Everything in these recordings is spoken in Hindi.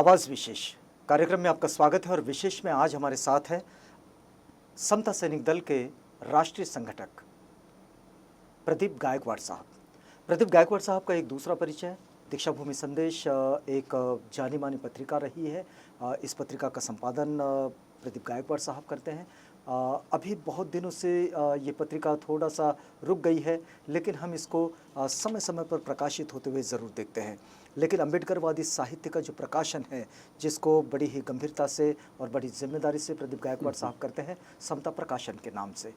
आवाज़ विशेष कार्यक्रम में आपका स्वागत है और विशेष में आज हमारे साथ है समता सैनिक दल के राष्ट्रीय संगठक प्रदीप गायकवाड़ साहब। प्रदीप गायकवाड़ साहब का एक दूसरा परिचय दीक्षाभूमि संदेश एक जानी मानी पत्रिका रही है। इस पत्रिका का संपादन प्रदीप गायकवाड़ साहब करते हैं। अभी बहुत दिनों से ये पत्रिका थोड़ा सा रुक गई है, लेकिन हम इसको समय समय पर प्रकाशित होते हुए ज़रूर देखते हैं। लेकिन अम्बेडकरवादी साहित्य का जो प्रकाशन है, जिसको बड़ी ही गंभीरता से और बड़ी जिम्मेदारी से प्रदीप गायकवाड़ साहब करते हैं, समता प्रकाशन के नाम से।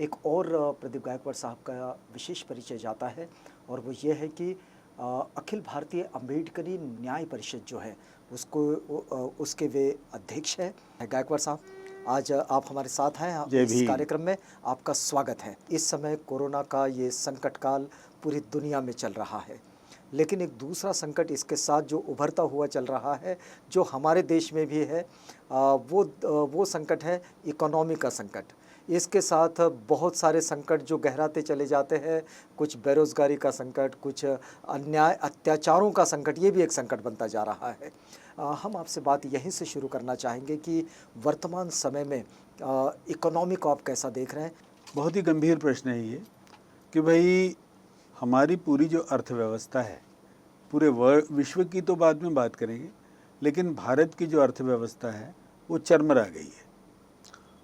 एक और प्रदीप गायकवाड़ साहब का विशेष परिचय जाता है और वो ये है कि अखिल भारतीय अम्बेडकरी न्याय परिषद जो है उसके वे अध्यक्ष हैं। गायकवाड़ साहब, आज आप हमारे साथ हैं इस कार्यक्रम में, आपका स्वागत है। इस समय कोरोना का ये संकट काल पूरी दुनिया में चल रहा है, लेकिन एक दूसरा संकट इसके साथ जो उभरता हुआ चल रहा है, जो हमारे देश में भी है, वो संकट है इकोनॉमी का संकट। इसके साथ बहुत सारे संकट जो गहराते चले जाते हैं, कुछ बेरोज़गारी का संकट, कुछ अन्याय अत्याचारों का संकट, ये भी एक संकट बनता जा रहा है। हम आपसे बात यहीं से शुरू करना चाहेंगे कि वर्तमान समय में इकोनॉमी को आप कैसा देख रहे हैं? बहुत ही गंभीर प्रश्न है ये कि भाई हमारी पूरी जो अर्थव्यवस्था है, पूरे विश्व की तो बाद में बात करेंगे, लेकिन भारत की जो अर्थव्यवस्था है वो चरमरा गई है।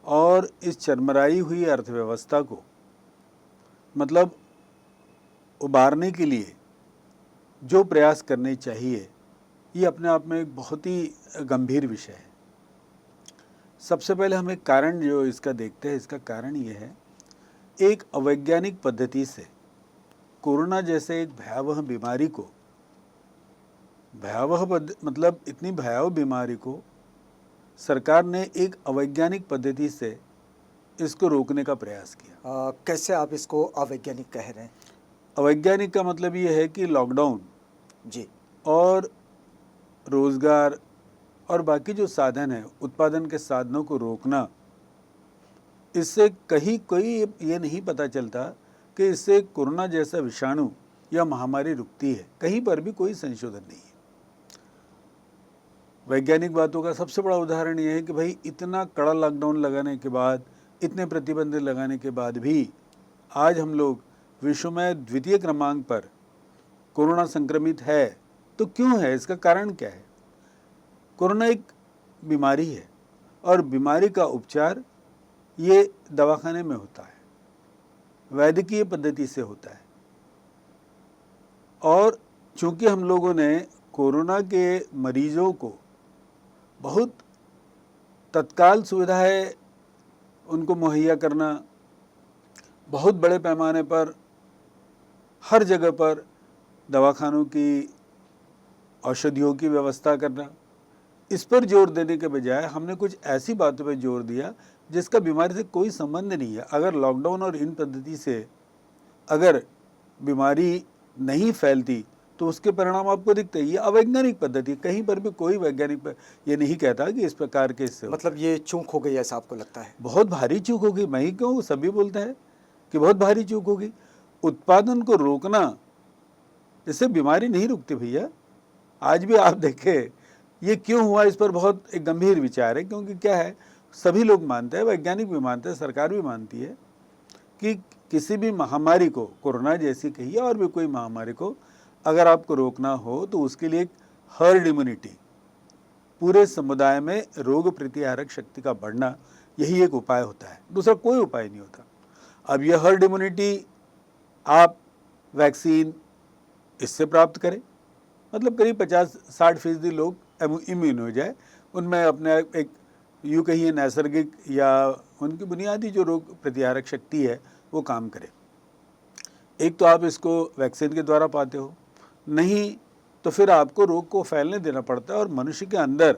और इस चरमराई हुई अर्थव्यवस्था को मतलब उबारने के लिए जो प्रयास करने चाहिए, ये अपने आप में एक बहुत ही गंभीर विषय है। सबसे पहले हम एक कारण जो इसका देखते हैं, इसका कारण ये है, एक अवैज्ञानिक पद्धति से कोरोना जैसे एक भयावह बीमारी को, मतलब इतनी भयावह बीमारी को सरकार ने एक अवैज्ञानिक पद्धति से इसको रोकने का प्रयास किया। कैसे आप इसको अवैज्ञानिक कह रहे हैं? अवैज्ञानिक का मतलब ये है कि लॉकडाउन जी और रोजगार और बाकी जो साधन है, उत्पादन के साधनों को रोकना, इससे कहीं कोई ये नहीं पता चलता कि इससे कोरोना जैसा विषाणु या महामारी रुकती है। कहीं पर भी कोई संशोधन नहीं है। वैज्ञानिक बातों का सबसे बड़ा उदाहरण यह है कि भाई इतना कड़ा लॉकडाउन लगाने के बाद, इतने प्रतिबंध लगाने के बाद भी आज हम लोग विश्व में द्वितीय क्रमांक पर कोरोना संक्रमित है। तो क्यों है? इसका कारण क्या है? कोरोना एक बीमारी है और बीमारी का उपचार ये दवाखाने में होता है, वैद्यकीय पद्धति से होता है। और चूंकि हम लोगों ने कोरोना के मरीजों को बहुत तत्काल सुविधाएं उनको मुहैया करना, बहुत बड़े पैमाने पर हर जगह पर दवाखानों की, औषधियों की व्यवस्था करना, इस पर जोर देने के बजाय हमने कुछ ऐसी बातों पर जोर दिया जिसका बीमारी से कोई संबंध नहीं है। अगर लॉकडाउन और इन पद्धति से अगर बीमारी नहीं फैलती तो उसके परिणाम आपको दिखते हैं। ये अवैज्ञानिक पद्धति, कहीं पर भी कोई वैज्ञानिक ये नहीं कहता कि इस प्रकार के इससे मतलब ये चूक हो गई, ऐसा आपको लगता है? बहुत भारी चूक होगी। मैं ही क्यों, सभी बोलते हैं कि बहुत भारी चूक होगी। उत्पादन को रोकना, इससे बीमारी नहीं रुकती भैया। आज भी आप देखें ये क्यों हुआ, इस पर बहुत एक गंभीर विचार है। क्योंकि क्या है, सभी लोग मानते हैं, वैज्ञानिक भी मानते हैं, सरकार भी मानती है कि किसी भी महामारी को, कोरोना जैसी कहिए और भी कोई महामारी को अगर आपको रोकना हो तो उसके लिए एक हर्ड इम्यूनिटी, पूरे समुदाय में रोग प्रतिकारक शक्ति का बढ़ना, यही एक उपाय होता है। दूसरा कोई उपाय नहीं होता। अब यह हर्ड इम्यूनिटी आप वैक्सीन इससे प्राप्त करें, मतलब करीब 50-60% लोग इम्यून हो जाए, उनमें अपने एक यूँ कहिए नैसर्गिक या उनकी बुनियादी जो रोग प्रतिकारक शक्ति है वो काम करे। एक तो आप इसको वैक्सीन के द्वारा पाते हो, नहीं तो फिर आपको रोग को फैलने देना पड़ता है और मनुष्य के अंदर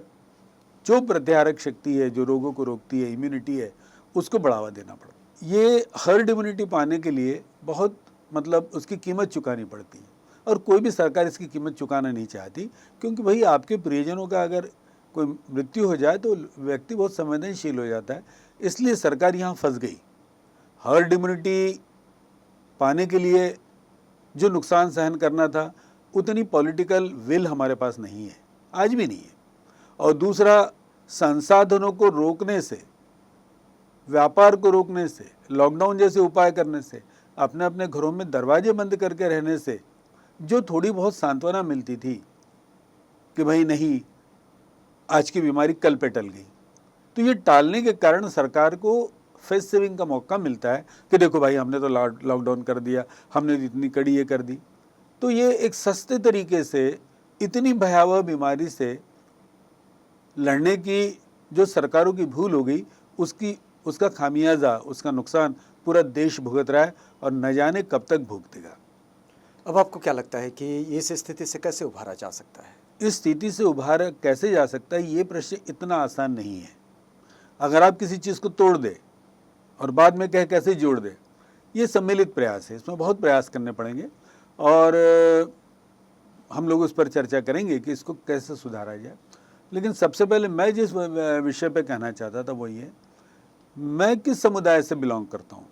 जो प्रतिकारक शक्ति है, जो रोगों को रोकती है, इम्यूनिटी है, उसको बढ़ावा देना पड़ता है। ये हर्ड इम्यूनिटी पाने के लिए बहुत मतलब उसकी कीमत चुकानी पड़ती है और कोई भी सरकार इसकी कीमत चुकाना नहीं चाहती। क्योंकि भाई आपके प्रियजनों का अगर कोई मृत्यु हो जाए तो व्यक्ति बहुत संवेदनशील हो जाता है, इसलिए सरकार यहाँ फंस गई। हर्ड इम्यूनिटी पाने के लिए जो नुकसान सहन करना था, उतनी पॉलिटिकल विल हमारे पास नहीं है, आज भी नहीं है। और दूसरा, संसाधनों को रोकने से, व्यापार को रोकने से, लॉकडाउन जैसे उपाय करने से, अपने अपने घरों में दरवाजे बंद करके रहने से जो थोड़ी बहुत सांत्वना मिलती थी कि भाई नहीं, आज की बीमारी कल पे टल गई, तो ये टालने के कारण सरकार को फेस सेविंग का मौका मिलता है कि देखो भाई, हमने तो लॉकडाउन कर दिया, हमने तो इतनी कड़ी ये कर दी। तो ये एक सस्ते तरीके से इतनी भयावह बीमारी से लड़ने की जो सरकारों की भूल हो गई, उसका खामियाजा, उसका नुकसान पूरा देश भुगत रहा है और न जाने कब तक भुगतेगा। अब आपको क्या लगता है कि इस स्थिति से कैसे उभारा जा सकता है? इस स्थिति से उभारा कैसे जा सकता है, ये प्रश्न इतना आसान नहीं है। अगर आप किसी चीज़ को तोड़ दे और बाद में कैसे जोड़ दे, ये सम्मिलित प्रयास है, इसमें बहुत प्रयास करने पड़ेंगे और हम लोग उस पर चर्चा करेंगे कि इसको कैसे सुधारा जाए। लेकिन सबसे पहले मैं जिस विषय पे कहना चाहता था वो ये, मैं किस समुदाय से बिलोंग करता हूँ।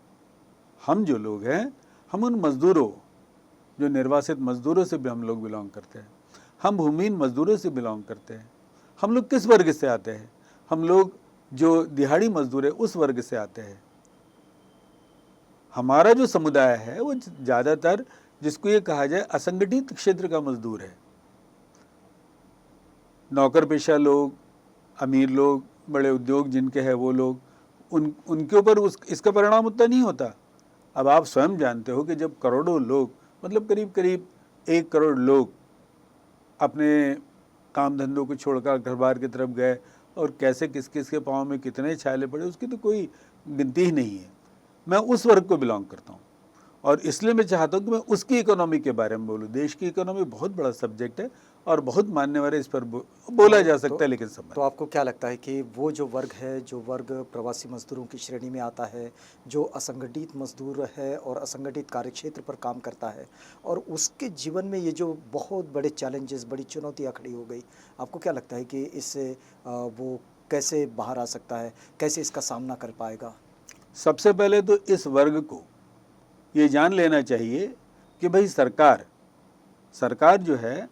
हम जो लोग हैं, हम उन मज़दूरों, जो निर्वासित मज़दूरों से भी हम लोग बिलोंग करते हैं, हम भूमिहीन मज़दूरों से बिलोंग करते हैं। हम लोग किस वर्ग से आते हैं? हम लोग जो दिहाड़ी मज़दूर है उस वर्ग से आते हैं। हमारा जो समुदाय है वो ज़्यादातर, जिसको ये कहा जाए, असंगठित क्षेत्र का मजदूर है। नौकर पेशा लोग, अमीर लोग, बड़े उद्योग जिनके हैं वो लोग, उनके ऊपर इसका परिणाम उतना नहीं होता। अब आप स्वयं जानते हो कि जब करोड़ों लोग, मतलब करीब करीब 1 करोड़ लोग अपने काम धंधों को छोड़कर घर बार की तरफ गए और कैसे किस किस के पाँव में कितने छाले पड़े, उसकी तो कोई गिनती ही नहीं है। मैं उस वर्ग को बिलोंग करता हूँ और इसलिए मैं चाहता हूँ कि मैं उसकी इकोनॉमी के बारे में बोलूँ। देश की इकोनॉमी बहुत बड़ा सब्जेक्ट है और बहुत मान्यवर है, इस पर बोला जा सकता है, लेकिन समय। तो आपको क्या लगता है कि वो जो वर्ग है, जो वर्ग प्रवासी मजदूरों की श्रेणी में आता है, जो असंगठित मजदूर है और असंगठित कार्यक्षेत्र पर काम करता है, और उसके जीवन में ये जो बहुत बड़े चैलेंजेस, बड़ी चुनौतियाँ खड़ी हो गई, आपको क्या लगता है कि इससे वो कैसे बाहर आ सकता है, कैसे इसका सामना कर पाएगा? सबसे पहले तो इस वर्ग को ये जान लेना चाहिए कि भाई सरकार जो है,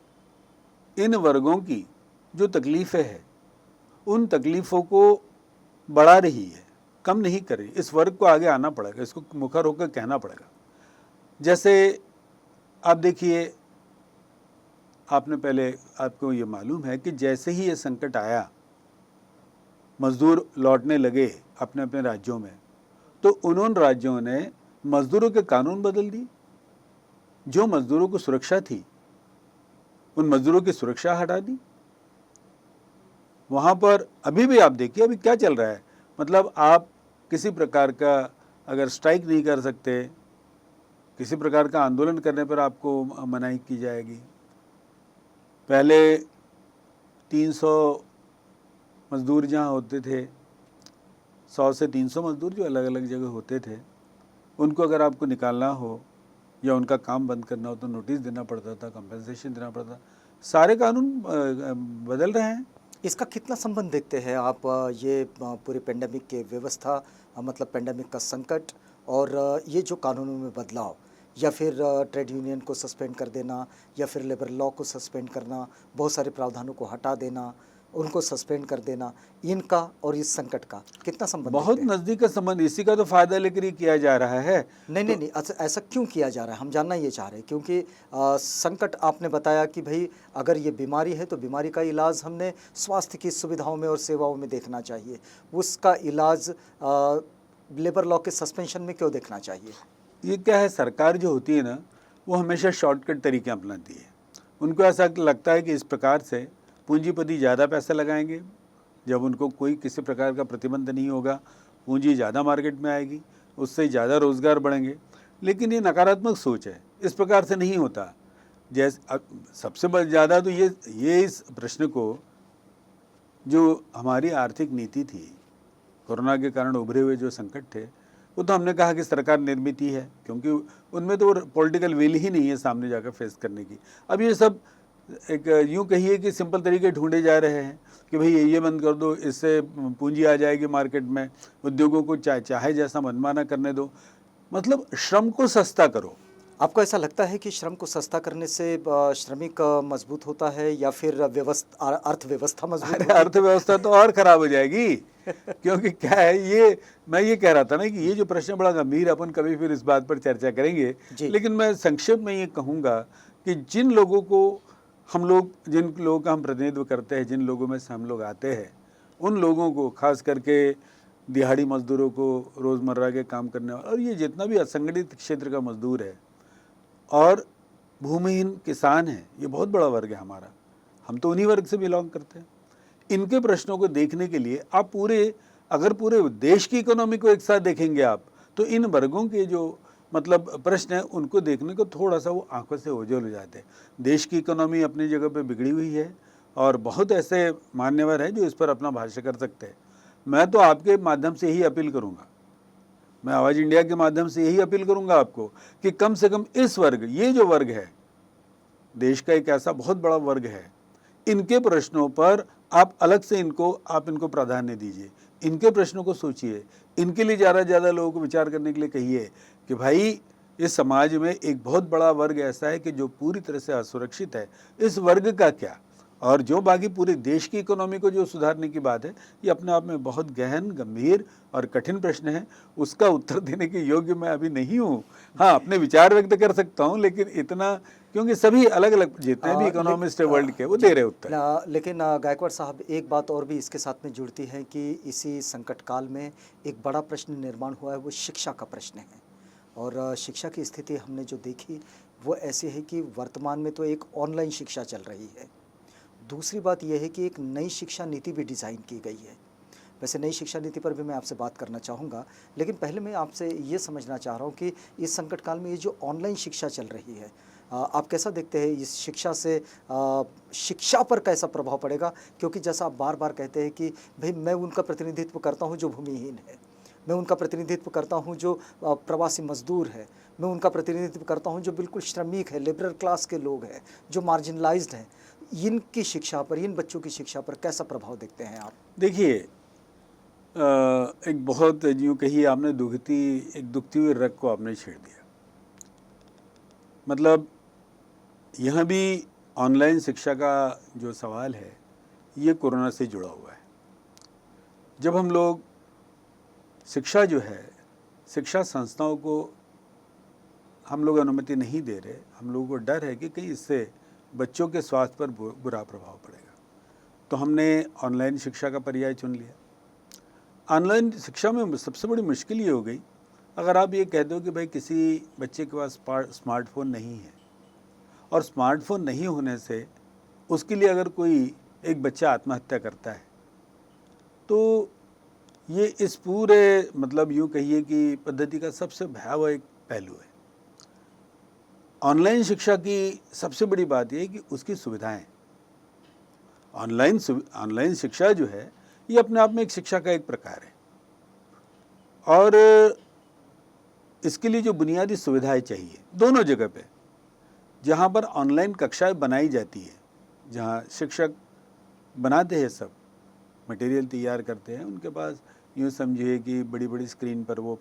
इन वर्गों की जो तकलीफ़ें हैं उन तकलीफ़ों को बढ़ा रही है, कम नहीं कर रही। इस वर्ग को आगे आना पड़ेगा, इसको मुखर होकर कहना पड़ेगा। जैसे आप देखिए, आपको ये मालूम है कि जैसे ही ये संकट आया, मजदूर लौटने लगे अपने अपने राज्यों में, तो उन राज्यों ने मजदूरों के कानून बदल दिए। जो मजदूरों को सुरक्षा थी, उन मजदूरों की सुरक्षा हटा दी। वहाँ पर अभी भी आप देखिए, अभी क्या चल रहा है, मतलब आप किसी प्रकार का अगर स्ट्राइक नहीं कर सकते, किसी प्रकार का आंदोलन करने पर आपको मनाही की जाएगी। पहले 300 मजदूर जहाँ होते थे, 100 से 300 मजदूर जो अलग अलग जगह होते थे, उनको अगर आपको निकालना हो या उनका काम बंद करना हो तो नोटिस देना पड़ता था, कंपनसेशन देना पड़ता था। सारे कानून बदल रहे हैं। इसका कितना संबंध देखते हैं आप, ये पूरे पेंडेमिक के व्यवस्था, मतलब पेंडेमिक का संकट और ये जो कानूनों में बदलाव, या फिर ट्रेड यूनियन को सस्पेंड कर देना, या फिर लेबर लॉ को सस्पेंड करना, बहुत सारे प्रावधानों को हटा देना, उनको सस्पेंड कर देना, इनका और इस संकट का कितना संबंध? बहुत नज़दीक का संबंध, इसी का तो फायदा लेकर ही किया जा रहा है। नहीं, ऐसा क्यों किया जा रहा है, हम जानना ये चाह रहे हैं। क्योंकि संकट, आपने बताया कि भाई अगर ये बीमारी है तो बीमारी का इलाज हमने स्वास्थ्य की सुविधाओं में और सेवाओं में देखना चाहिए, उसका इलाज लेबर लॉ के सस्पेंशन में क्यों देखना चाहिए? ये क्या है, सरकार जो होती है ना, वो हमेशा शॉर्टकट तरीके अपनाती है। उनको ऐसा लगता है कि इस प्रकार से पूंजीपति ज़्यादा पैसा लगाएंगे, जब उनको कोई किसी प्रकार का प्रतिबंध नहीं होगा, पूंजी ज़्यादा मार्केट में आएगी, उससे ज़्यादा रोज़गार बढ़ेंगे। लेकिन ये नकारात्मक सोच है, इस प्रकार से नहीं होता। जैसे सबसे ज़्यादा तो ये इस प्रश्न को, जो हमारी आर्थिक नीति थी, कोरोना के कारण उभरे हुए जो संकट थे, वो तो हमने कहा कि सरकार निर्मित ही है, क्योंकि उनमें तो पॉलिटिकल विल ही नहीं है सामने जाकर फेस करने की। अब ये सब एक यूँ कहिए कि सिंपल तरीके ढूंढे जा रहे हैं कि भाई ये बंद कर दो, इससे पूंजी आ जाएगी मार्केट में, उद्योगों को चाहे जैसा मनमाना करने दो, मतलब श्रम को सस्ता करो। आपको ऐसा लगता है कि श्रम को सस्ता करने से श्रमिक मजबूत होता है या फिर अर्थव्यवस्था मजबूत अरे होती है? अर्थव्यवस्था तो और खराब हो जाएगी। क्योंकि क्या है, ये मैं ये कह रहा था ना कि ये जो प्रश्न बड़ा गंभीर, अपन कभी फिर इस बात पर चर्चा करेंगे। जी। लेकिन मैं संक्षेप में ये कहूँगा कि जिन लोगों को जिन लोगों का हम प्रतिनिधित्व करते हैं, जिन लोगों में से हम लोग आते हैं, उन लोगों को, खास करके दिहाड़ी मजदूरों को, रोज़मर्रा के काम करने वाले, और ये जितना भी असंगठित क्षेत्र का मजदूर है और भूमिहीन किसान है, ये बहुत बड़ा वर्ग है हमारा। हम तो उन्हीं वर्ग से बिलोंग करते हैं। इनके प्रश्नों को देखने के लिए आप अगर पूरे देश की इकोनॉमी को एक साथ देखेंगे आप, तो इन वर्गों के जो मतलब प्रश्न है उनको देखने को थोड़ा सा वो आंखों से ओझल हो जाते हैं। देश की इकोनॉमी अपनी जगह पे बिगड़ी हुई है और बहुत ऐसे मान्यवर हैं जो इस पर अपना भाष्य कर सकते हैं। मैं तो आपके माध्यम से यही अपील करूँगा, मैं आवाज़ इंडिया के माध्यम से यही अपील करूँगा आपको कि कम से कम इस वर्ग, ये जो वर्ग है, देश का एक ऐसा बहुत बड़ा वर्ग है, इनके प्रश्नों पर आप अलग से इनको प्राधान्य दीजिए, इनके प्रश्नों को सोचिए, इनके लिए ज़्यादा से ज़्यादा लोगों को विचार करने के लिए कहिए कि भाई इस समाज में एक बहुत बड़ा वर्ग ऐसा है कि जो पूरी तरह से असुरक्षित है, इस वर्ग का क्या, और जो बाकी पूरे देश की इकोनॉमी को जो सुधारने की बात है, ये अपने आप में बहुत गहन, गंभीर और कठिन प्रश्न है। उसका उत्तर देने के योग्य मैं अभी नहीं हूँ। हाँ, अपने विचार व्यक्त कर सकता हूँ, लेकिन इतना, क्योंकि सभी अलग अलग जितने भी इकोनॉमिस्ट है वर्ल्ड के, वो दे रहे उत्तर। लेकिन गायकवाड़ साहब, एक बात और भी इसके साथ में जुड़ती है कि इसी संकट काल में एक बड़ा प्रश्न निर्माण हुआ है, वो शिक्षा का प्रश्न है। और शिक्षा की स्थिति हमने जो देखी वो ऐसी है कि वर्तमान में तो एक ऑनलाइन शिक्षा चल रही है। दूसरी बात यह है कि एक नई शिक्षा नीति भी डिज़ाइन की गई है। वैसे नई शिक्षा नीति पर भी मैं आपसे बात करना चाहूँगा, लेकिन पहले मैं आपसे ये समझना चाह रहा हूँ कि इस संकट काल में ये जो ऑनलाइन शिक्षा चल रही है, आप कैसा देखते हैं इस शिक्षा से शिक्षा पर कैसा प्रभाव पड़ेगा? क्योंकि जैसा आप बार बार कहते हैं कि भाई मैं उनका प्रतिनिधित्व करता हूँ जो भूमिहीन है, मैं उनका प्रतिनिधित्व करता हूँ जो प्रवासी मजदूर है, मैं उनका प्रतिनिधित्व करता हूँ जो बिल्कुल श्रमिक है, लिबरल क्लास के लोग हैं, जो मार्जिनलाइज्ड हैं। इनकी शिक्षा पर, इन बच्चों की शिक्षा पर कैसा प्रभाव देखते हैं आप? देखिए, एक बहुत यूँ कहिए आपने दुखती हुई रग को आपने छेड़ दिया। मतलब यहाँ भी ऑनलाइन शिक्षा का जो सवाल है, ये कोरोना से जुड़ा हुआ है। जब हम लोग शिक्षा जो है, शिक्षा संस्थाओं को हम लोग अनुमति नहीं दे रहे, हम लोगों को डर है कि कहीं इससे बच्चों के स्वास्थ्य पर बुरा प्रभाव पड़ेगा, तो हमने ऑनलाइन शिक्षा का पर्याय चुन लिया। ऑनलाइन शिक्षा में सबसे बड़ी मुश्किल ये हो गई, अगर आप ये कह दो कि भाई किसी बच्चे के पास स्मार्टफोन नहीं है, और स्मार्टफोन नहीं होने से उसके लिए अगर कोई एक बच्चा आत्महत्या करता है, तो ये इस पूरे मतलब यूँ कहिए कि पद्धति का सबसे भयावह एक पहलू है। ऑनलाइन शिक्षा की सबसे बड़ी बात यह है कि उसकी सुविधाएं, ऑनलाइन शिक्षा जो है ये अपने आप में एक शिक्षा का एक प्रकार है, और इसके लिए जो बुनियादी सुविधाएं चाहिए दोनों जगह पे, जहाँ पर ऑनलाइन कक्षाएं बनाई जाती है, जहाँ शिक्षक बनाते हैं, सब मटेरियल तैयार करते हैं, उनके पास यूँ समझिए कि बड़ी बड़ी स्क्रीन पर वो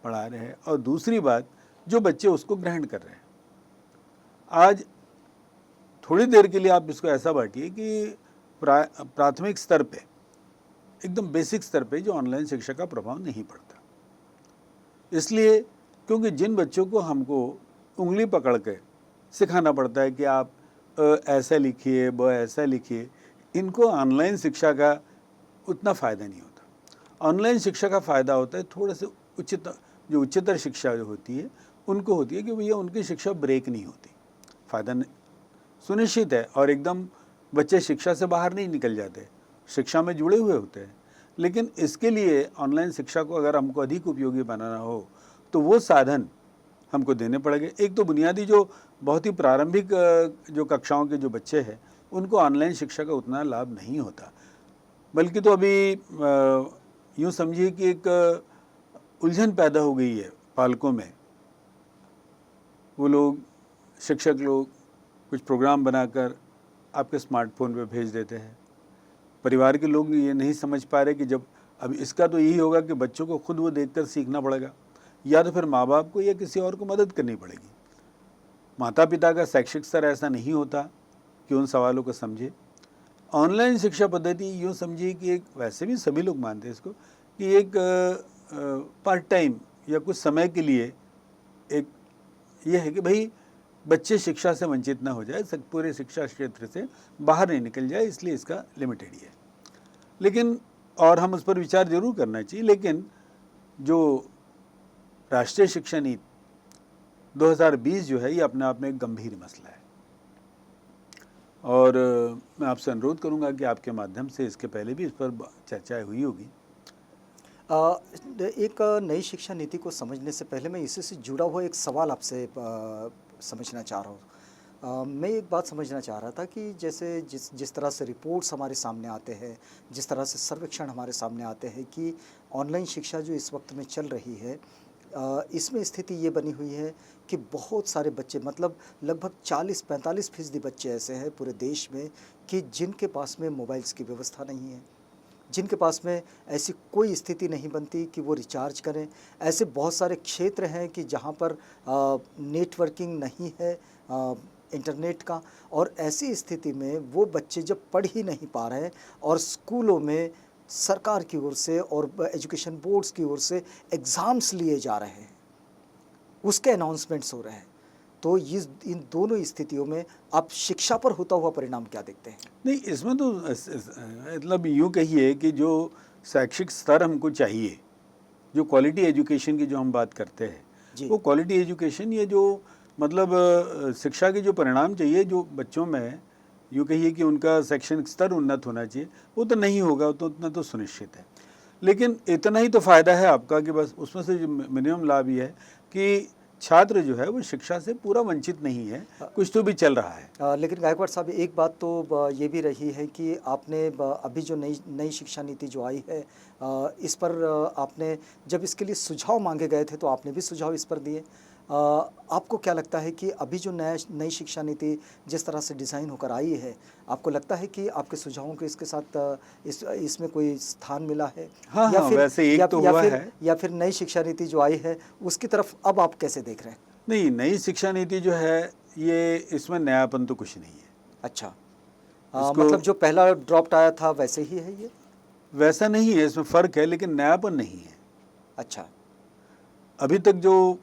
पढ़ा रहे हैं, और दूसरी बात जो बच्चे उसको ग्रहण कर रहे हैं। आज थोड़ी देर के लिए आप इसको ऐसा बांटिए कि प्राथमिक स्तर पे, एकदम बेसिक स्तर पे जो ऑनलाइन शिक्षा का प्रभाव नहीं पड़ता, इसलिए क्योंकि जिन बच्चों को हमको उंगली पकड़ के सिखाना पड़ता है कि आप ऐसा लिखिए, ब ऐसा लिखिए, इनको ऑनलाइन शिक्षा का उतना फ़ायदा नहीं होता। ऑनलाइन शिक्षा का फ़ायदा होता है थोड़े से उच्चतर शिक्षा जो होती है उनको होती है कि भैया उनकी शिक्षा ब्रेक नहीं होती, फ़ायदा सुनिश्चित है, और एकदम बच्चे शिक्षा से बाहर नहीं निकल जाते, शिक्षा में जुड़े हुए होते हैं। लेकिन इसके लिए ऑनलाइन शिक्षा को अगर हमको अधिक उपयोगी बनाना हो तो वो साधन हमको देने पड़ेंगे। एक तो बुनियादी जो बहुत ही प्रारंभिक जो कक्षाओं के जो बच्चे हैं उनको ऑनलाइन शिक्षा का उतना लाभ नहीं होता, बल्कि तो अभी यूँ समझिए कि एक उलझन पैदा हो गई है पालकों में। वो लोग, शिक्षक लोग कुछ प्रोग्राम बनाकर आपके स्मार्टफोन पे भेज देते हैं। परिवार के लोग ये नहीं समझ पा रहे कि जब अब इसका तो यही होगा कि बच्चों को खुद वो देखकर सीखना पड़ेगा, या तो फिर माँ बाप को या किसी और को मदद करनी पड़ेगी। माता पिता का शैक्षिक स्तर ऐसा नहीं होता कि उन सवालों को समझे। ऑनलाइन शिक्षा पद्धति यूँ समझिए कि एक, वैसे भी सभी लोग मानते हैं इसको, कि एक पार्ट टाइम या कुछ समय के लिए एक ये है कि भाई बच्चे शिक्षा से वंचित ना हो जाए, पूरे शिक्षा क्षेत्र से बाहर नहीं निकल जाए, इसलिए इसका लिमिटेड ही है। लेकिन और हम उस पर विचार जरूर करना चाहिए, लेकिन जो राष्ट्रीय शिक्षा नीति 2020 जो है, ये अपने आप में एक गंभीर मसला है। और मैं आपसे अनुरोध करूंगा कि आपके माध्यम से, इसके पहले भी इस पर चर्चा हुई होगी। एक नई शिक्षा नीति को समझने से पहले मैं इसी से जुड़ा हुआ एक सवाल आपसे समझना चाह रहा हूँ। मैं एक बात समझना चाह रहा था कि जैसे जिस तरह से रिपोर्ट्स हमारे सामने आते हैं, जिस तरह से सर्वेक्षण हमारे सामने आते हैं कि ऑनलाइन शिक्षा जो इस वक्त में चल रही है, इसमें स्थिति ये बनी हुई है कि बहुत सारे बच्चे, मतलब लगभग 40-45% बच्चे ऐसे हैं पूरे देश में कि जिनके पास में मोबाइल्स की व्यवस्था नहीं है, जिनके पास में ऐसी कोई स्थिति नहीं बनती कि वो रिचार्ज करें। ऐसे बहुत सारे क्षेत्र हैं कि जहाँ पर नेटवर्किंग नहीं है इंटरनेट का, और ऐसी स्थिति में वो बच्चे जब पढ़ ही नहीं पा रहे हैं और स्कूलों में सरकार की ओर से और एजुकेशन बोर्ड्स की ओर से एग्ज़ाम्स लिए जा रहे हैं, उसके अनाउंसमेंट्स हो रहे हैं, तो इन दोनों स्थितियों में आप शिक्षा पर होता हुआ परिणाम क्या देखते हैं? नहीं, इसमें तो मतलब यूँ कहिए कि जो शैक्षिक स्तर हमको चाहिए, जो क्वालिटी एजुकेशन की जो हम बात करते हैं, वो क्वालिटी एजुकेशन, ये जो मतलब शिक्षा के जो परिणाम चाहिए जो बच्चों में, यूँ कहिए कि उनका शैक्षणिक स्तर उन्नत होना चाहिए, वो तो नहीं होगा, तो उतना तो सुनिश्चित है। लेकिन इतना ही तो फ़ायदा है आपका कि बस उसमें से जो मिनिमम लाभ ये है कि छात्र जो है वो शिक्षा से पूरा वंचित नहीं है, कुछ तो भी चल रहा है। लेकिन गायकवाड़ साहब, एक बात तो ये भी रही है कि आपने अभी जो नई शिक्षा नीति जो आई है, इस पर आपने जब इसके लिए सुझाव मांगे गए थे तो आपने भी सुझाव इस पर दिए। आपको क्या लगता है कि अभी जो नई शिक्षा नीति जिस तरह से डिज़ाइन होकर आई है, आपको लगता है कि आपके सुझावों को इसके साथ इसमें कोई स्थान मिला है? हाँ, हाँ, वैसे एक तो हुआ है, या फिर नई शिक्षा नीति जो आई है उसकी तरफ अब आप कैसे देख रहे हैं? नहीं, नई शिक्षा नीति जो है ये, इसमें नयापन तो कुछ नहीं है। अच्छा, मतलब जो पहला ड्राफ्ट आया था वैसे ही है ये? वैसा नहीं है, इसमें फ़र्क है, लेकिन नयापन नहीं है। अच्छा, अभी तक जो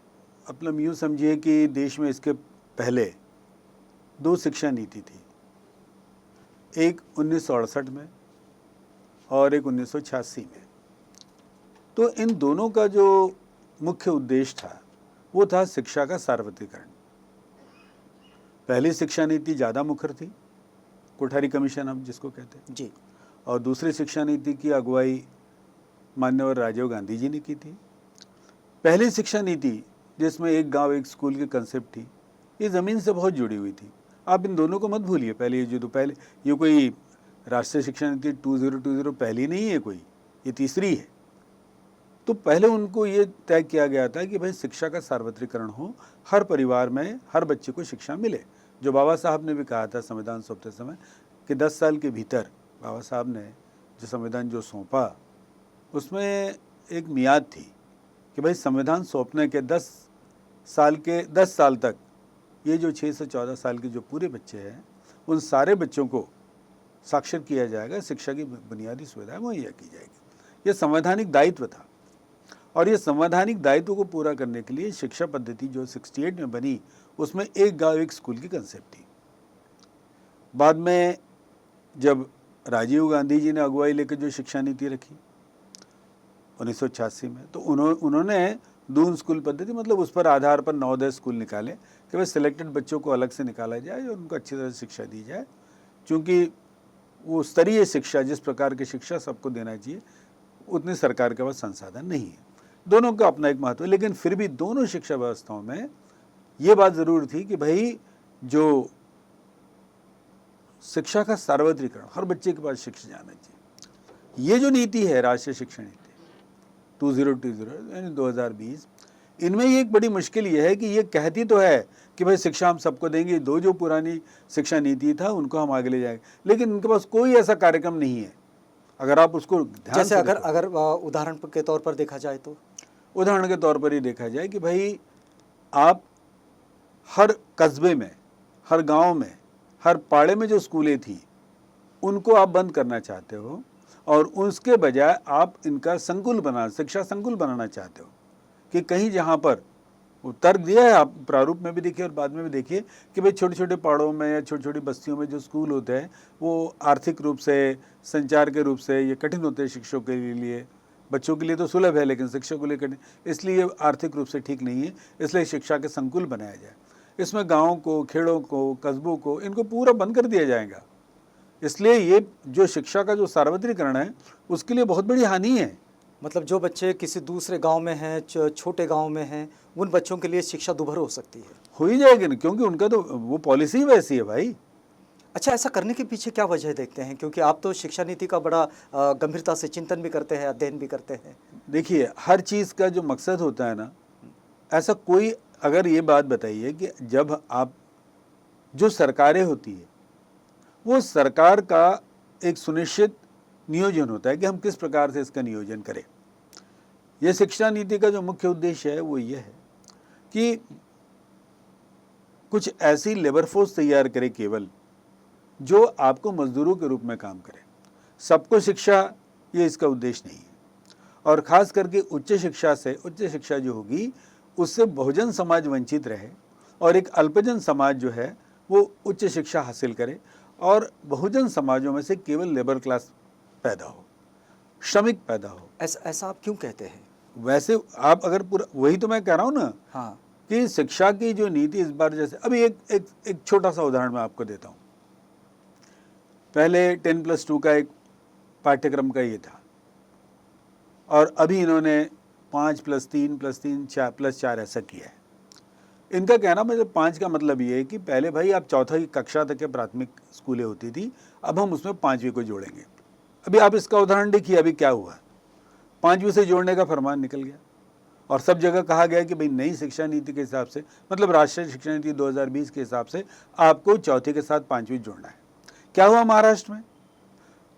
मतलब यूँ समझिए कि देश में इसके पहले 2 शिक्षा नीति थी, एक 1968 में और एक 1986 में। तो इन दोनों का जो मुख्य उद्देश्य था वो था शिक्षा का सार्वत्रिकरण। पहली शिक्षा नीति ज़्यादा मुखर थी, कोठारी कमीशन हम जिसको कहते हैं जी, और दूसरी शिक्षा नीति की अगुवाई माननीय राजीव गांधी जी ने की थी। पहली शिक्षा नीति जिसमें एक गांव एक स्कूल की कंसेप्ट थी, ये ज़मीन से बहुत जुड़ी हुई थी। आप इन दोनों को मत भूलिए। पहले ये कोई राष्ट्रीय शिक्षा नीति 2020 पहली नहीं है कोई, ये तीसरी है। तो पहले उनको ये तय किया गया था कि भाई शिक्षा का सार्वत्रिकरण हो, हर परिवार में हर बच्चे को शिक्षा मिले। जो बाबा साहब ने भी कहा था संविधान सौंपते समय कि 10 साल के भीतर बाबा साहब ने जो संविधान जो सौंपा, उसमें एक मियाद थी कि भाई संविधान सौंपने के 10 साल तक ये जो 6 से 14 साल के जो पूरे बच्चे हैं, उन सारे बच्चों को साक्षर किया जाएगा, शिक्षा की बुनियादी सुविधाएं मुहैया की जाएगी। ये संवैधानिक दायित्व था और ये संवैधानिक दायित्व को पूरा करने के लिए शिक्षा पद्धति जो 68 में बनी, उसमें एक गांव एक स्कूल की कंसेप्ट थी। बाद में जब राजीव गांधी जी ने अगुवाई लेकर जो शिक्षा नीति रखी 1986 में, तो उन्होंने दून स्कूल पद्धति, मतलब उस पर आधार पर 9-10 स्कूल निकाले कि भाई सिलेक्टेड बच्चों को अलग से निकाला जाए और उनको अच्छी तरह से शिक्षा दी जाए, क्योंकि वो स्तरीय शिक्षा, जिस प्रकार की शिक्षा सबको देना चाहिए, उतनी सरकार के पास संसाधन नहीं है। दोनों का अपना एक महत्व है, लेकिन फिर भी दोनों शिक्षा व्यवस्थाओं में ये बात ज़रूर थी कि भाई जो शिक्षा का सार्वत्रिकरण, हर बच्चे के पास शिक्षा जाना चाहिए। ये जो नीति है राष्ट्रीय शिक्षा नीति 2020 यानी 2020, इनमें ये एक बड़ी मुश्किल ये है कि ये कहती तो है कि भाई शिक्षा हम सबको देंगे, जो पुरानी शिक्षा नीति था उनको हम आगे ले जाएंगे, लेकिन उनके पास कोई ऐसा कार्यक्रम नहीं है। अगर आप उसको ध्यान जैसे से अगर उदाहरण के तौर पर देखा जाए तो, उदाहरण के तौर पर ही देखा जाए कि भाई आप हर कस्बे में, हर गांव में, हर पाड़े में जो स्कूलें थी उनको आप बंद करना चाहते हो और उसके बजाय आप इनका संकुल शिक्षा संकुल बनाना चाहते हो कि कहीं जहाँ पर वो तर्क दिया है, आप प्रारूप में भी देखिए और बाद में भी देखिए कि भाई छोटे छोटे पहाड़ों में या छोटी छोटी बस्तियों में जो स्कूल होते हैं वो आर्थिक रूप से, संचार के रूप से ये कठिन होते हैं शिक्षकों के लिए। बच्चों के लिए तो सुलभ है लेकिन शिक्षकों के लिए कठिन, इसलिए आर्थिक रूप से ठीक नहीं है। इसलिए शिक्षा के संकुल बनाया जाए, इसमें गाँव को, खेड़ों को, कस्बों को, इनको पूरा बंद कर दिया जाएगा। इसलिए ये जो शिक्षा का जो सार्वत्रिकरण है उसके लिए बहुत बड़ी हानि है। मतलब जो बच्चे किसी दूसरे गांव में हैं, छोटे गांव में हैं, उन बच्चों के लिए शिक्षा दुभर हो सकती है। हो ही जाएगी ना, क्योंकि उनका तो वो पॉलिसी वैसी है भाई। अच्छा, ऐसा करने के पीछे क्या वजह देखते हैं? क्योंकि आप तो शिक्षा नीति का बड़ा गंभीरता से चिंतन भी करते हैं, अध्ययन भी करते हैं। देखिए, हर चीज़ का जो मकसद होता है ना, ऐसा कोई, अगर ये बात बताइए कि जब आप, जो सरकारें होती है वो सरकार का एक सुनिश्चित नियोजन होता है कि हम किस प्रकार से इसका नियोजन करें। यह शिक्षा नीति का जो मुख्य उद्देश्य है वो ये है कि कुछ ऐसी लेबर फोर्स तैयार करे केवल जो आपको मजदूरों के रूप में काम करे। सबको शिक्षा, ये इसका उद्देश्य नहीं है। और ख़ास करके उच्च शिक्षा जो होगी उससे बहुजन समाज वंचित रहे और एक अल्पजन समाज जो है वो उच्च शिक्षा हासिल करे और बहुजन समाजों में से केवल लेबर क्लास पैदा हो, श्रमिक पैदा हो। ऐसा आप क्यों कहते हैं? वैसे आप अगर पूरा, वही तो मैं कह रहा हूँ ना, हाँ, कि शिक्षा की जो नीति इस बार, जैसे अभी एक छोटा सा उदाहरण मैं आपको देता हूँ। पहले 10+2 का एक पाठ्यक्रम का ये था और अभी इन्होंने 5+3+3 4+4 ऐसा किया है। इनका कहना मतलब 5 का मतलब ये है कि पहले भाई आप चौथी कक्षा तक के प्राथमिक स्कूलें होती थी, अब हम उसमें 5वीं को जोड़ेंगे। अभी आप इसका उदाहरण देखिए, अभी क्या हुआ, 5वीं से जोड़ने का फरमान निकल गया और सब जगह कहा गया कि भाई नई शिक्षा नीति के हिसाब से, मतलब राष्ट्रीय शिक्षा नीति 2020 के हिसाब से आपको चौथी के साथ 5वीं जोड़ना है। क्या हुआ महाराष्ट्र में?